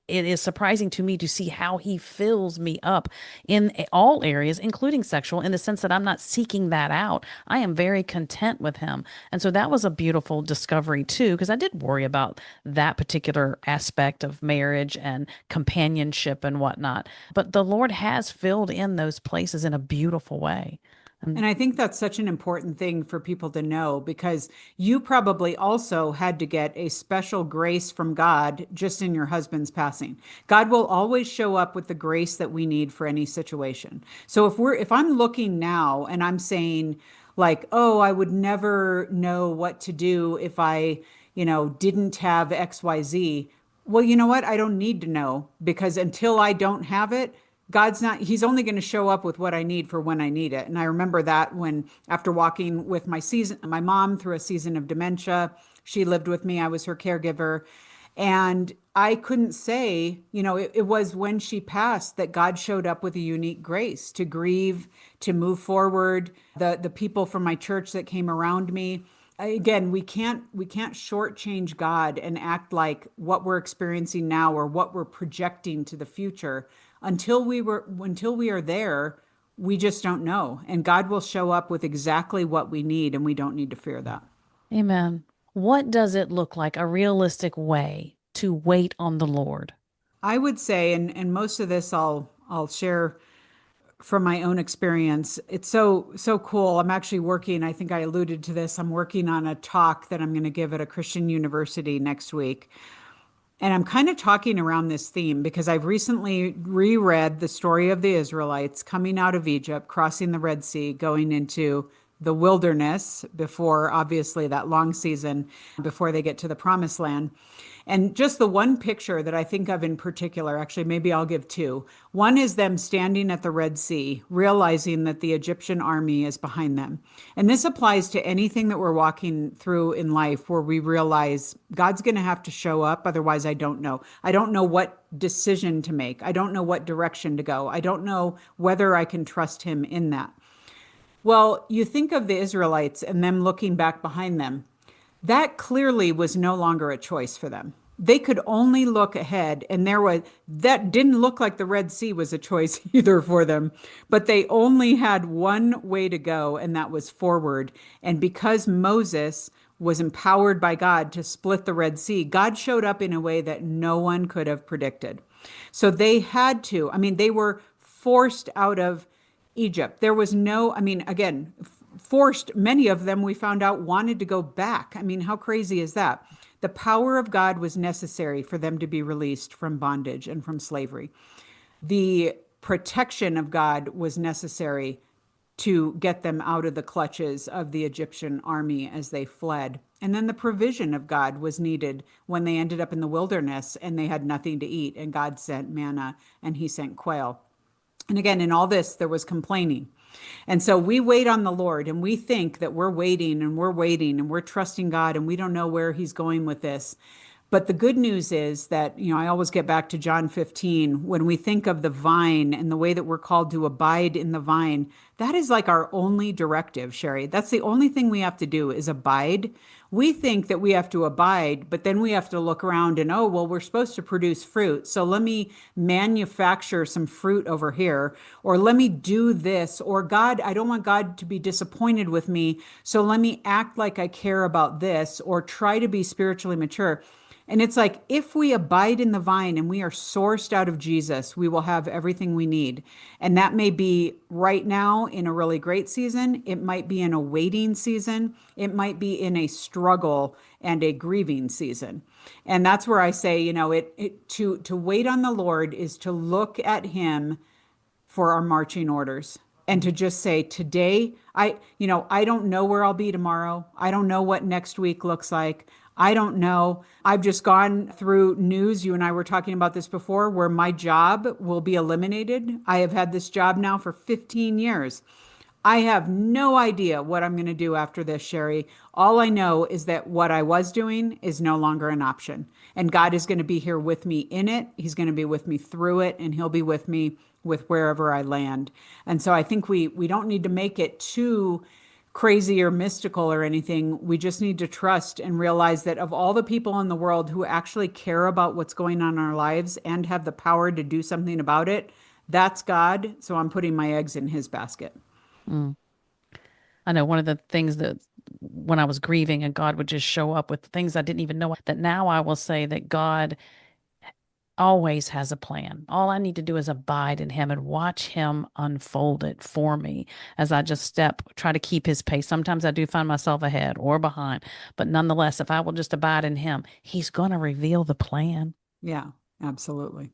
It is surprising to me to see how he fills me up in all areas, including sexual, in the sense that I'm not seeking that out. I am very content with him. And so that was a beautiful discovery too, because I did worry about that particular aspect of marriage and companionship and whatnot. But the Lord has filled in those places in a beautiful way. And I think that's such an important thing for people to know, because you probably also had to get a special grace from God just in your husband's passing. God will always show up with the grace that we need for any situation. So if I'm looking now and I'm saying like, "Oh, I would never know what to do if I, didn't have XYZ." Well, you know what? I don't need to know, because until I don't have it, he's only going to show up with what I need for when I need it. And I remember that when, after walking with my mom through a season of dementia, she lived with me, I was her caregiver. And I couldn't say, it was when she passed that God showed up with a unique grace to grieve, to move forward. The people from my church that came around me, again, we can't shortchange God and act like what we're experiencing now or what we're projecting to the future until we are there. We just don't know, and God will show up with exactly what we need, and we don't need to fear that. Amen. What does it look like, a realistic way to wait on the Lord? I would say, and most of this I'll share from my own experience. It's so cool. I'm actually working, I think I alluded to this, I'm working on a talk that I'm going to give at a Christian university next week. And I'm kind of talking around this theme because I've recently reread the story of the Israelites coming out of Egypt, crossing the Red Sea, going into the wilderness before, obviously, that long season before they get to the promised land. And just the one picture that I think of in particular, actually, maybe I'll give two. One is them standing at the Red Sea, realizing that the Egyptian army is behind them. And this applies to anything that we're walking through in life where we realize God's going to have to show up. Otherwise, I don't know. I don't know what decision to make. I don't know what direction to go. I don't know whether I can trust him in that. Well, you think of the Israelites and them looking back behind them. That clearly was no longer a choice for them. They could only look ahead, and that didn't look like the Red Sea was a choice either for them. But they only had one way to go, and that was forward. And because Moses was empowered by God to split the Red Sea, God showed up in a way that no one could have predicted. So they had to, they were forced out of Egypt. There was no, again, forced, many of them we found out wanted to go back. How crazy is that? The power of God was necessary for them to be released from bondage and from slavery. The protection of God was necessary to get them out of the clutches of the Egyptian army as they fled. And then the provision of God was needed when they ended up in the wilderness and they had nothing to eat, and God sent manna and he sent quail. And again, in all this, there was complaining. And so we wait on the Lord and we think that we're waiting and we're waiting and we're trusting God and we don't know where he's going with this. But the good news is that, I always get back to John 15. When we think of the vine and the way that we're called to abide in the vine, that is like our only directive, Sherry. That's the only thing we have to do is abide. We think that we have to abide, but then we have to look around and, oh, well, we're supposed to produce fruit. So let me manufacture some fruit over here, or let me do this, or God, I don't want God to be disappointed with me. So let me act like I care about this, or try to be spiritually mature. And it's like, if we abide in the vine and we are sourced out of Jesus, we will have everything we need. And that may be right now in a really great season. It might be in a waiting season. It might be in a struggle and a grieving season. And that's where I say, to wait on the Lord is to look at him for our marching orders and to just say, today, I don't know where I'll be tomorrow. I don't know what next week looks like. I don't know. I've just gone through news. You and I were talking about this before, where my job will be eliminated. I have had this job now for 15 years. I have no idea what I'm going to do after this, Sherry. All I know is that what I was doing is no longer an option. And God is going to be here with me in it. He's going to be with me through it, and He'll be with me with wherever I land. And so I think we don't need to make it too crazy or mystical or anything. We just need to trust and realize that of all the people in the world who actually care about what's going on in our lives and have the power to do something about it, that's God. So I'm putting my eggs in His basket. Mm. I know one of the things that when I was grieving and God would just show up with things I didn't even know, that now I will say that God always has a plan. All I need to do is abide in Him and watch Him unfold it for me as I just try to keep His pace. Sometimes I do find myself ahead or behind, but nonetheless, if I will just abide in Him, He's going to reveal the plan. Yeah, absolutely.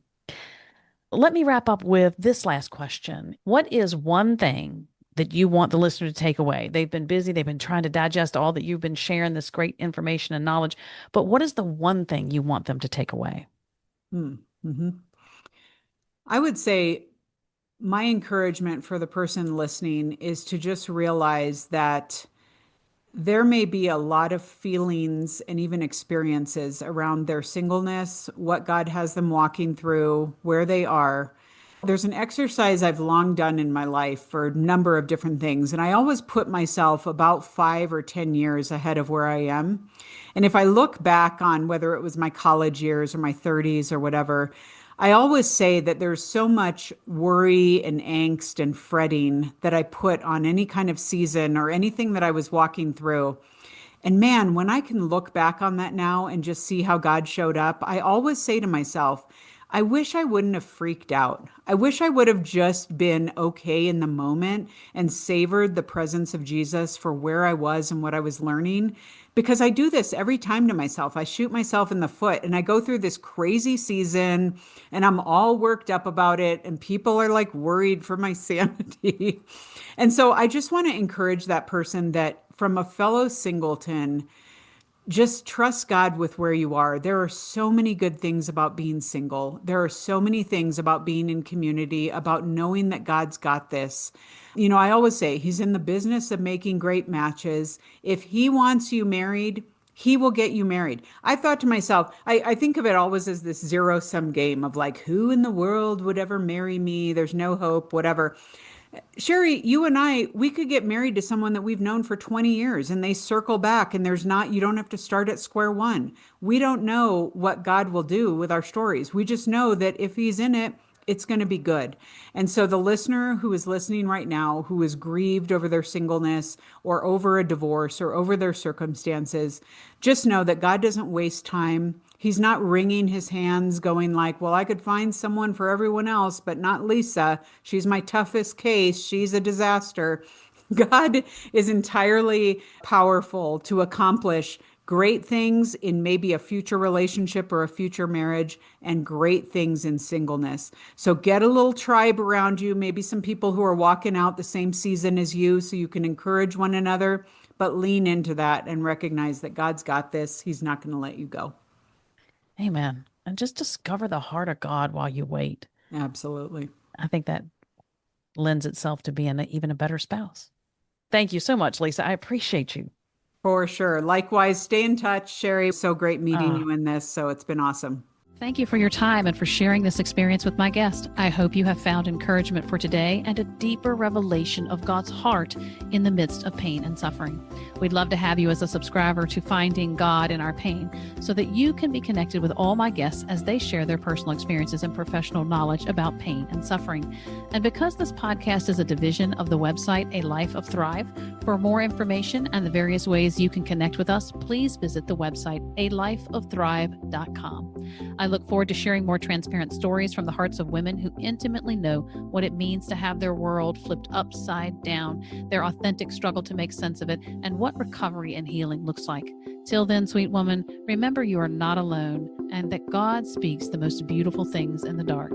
Let me wrap up with this last question. What is one thing that you want the listener to take away? They've been busy, they've been trying to digest all that you've been sharing, this great information and knowledge, but what is the one thing you want them to take away? Mm-hmm. I would say my encouragement for the person listening is to just realize that there may be a lot of feelings and even experiences around their singleness, what God has them walking through, where they are. There's an exercise I've long done in my life for a number of different things, and I always put myself about 5 or 10 years ahead of where I am. And if I look back on whether it was my college years or my 30s or whatever, I always say that there's so much worry and angst and fretting that I put on any kind of season or anything that I was walking through. And man, when I can look back on that now and just see how God showed up, I always say to myself, I wish I wouldn't have freaked out. I wish I would have just been okay in the moment and savored the presence of Jesus for where I was and what I was learning. Because I do this every time to myself. I shoot myself in the foot and I go through this crazy season and I'm all worked up about it. And people are like worried for my sanity. And so I just want to encourage that person that from a fellow singleton, just trust God with where you are. There are so many good things about being single. There are so many things about being in community, about knowing that God's got this. You know, I always say He's in the business of making great matches. If He wants you married, He will get you married. I thought to myself, I think of it always as this zero sum game of like, who in the world would ever marry me? There's no hope, whatever. Sherry, you and I, we could get married to someone that we've known for 20 years and they circle back and you don't have to start at square one. We don't know what God will do with our stories. We just know that if He's in it, it's going to be good. And so the listener who is listening right now, who is grieved over their singleness or over a divorce or over their circumstances, just know that God doesn't waste time. He's not wringing His hands going like, well, I could find someone for everyone else, but not Lisa. She's my toughest case. She's a disaster. God is entirely powerful to accomplish great things in maybe a future relationship or a future marriage and great things in singleness. So get a little tribe around you, maybe some people who are walking out the same season as you so you can encourage one another, but lean into that and recognize that God's got this. He's not going to let you go. Amen. And just discover the heart of God while you wait. Absolutely. I think that lends itself to being even a better spouse. Thank you so much, Lisa. I appreciate you. For sure. Likewise, stay in touch, Sherry. So great meeting Ah. you in this. So it's been awesome. Thank you for your time and for sharing this experience with my guest. I hope you have found encouragement for today and a deeper revelation of God's heart in the midst of pain and suffering. We'd love to have you as a subscriber to Finding God in Our Pain so that you can be connected with all my guests as they share their personal experiences and professional knowledge about pain and suffering. And because this podcast is a division of the website A Life of Thrive, for more information and the various ways you can connect with us, please visit the website alifeofthrive.com. I look forward to sharing more transparent stories from the hearts of women who intimately know what it means to have their world flipped upside down, their authentic struggle to make sense of it, and what recovery and healing looks like. Till then, sweet woman, remember you are not alone and that God speaks the most beautiful things in the dark.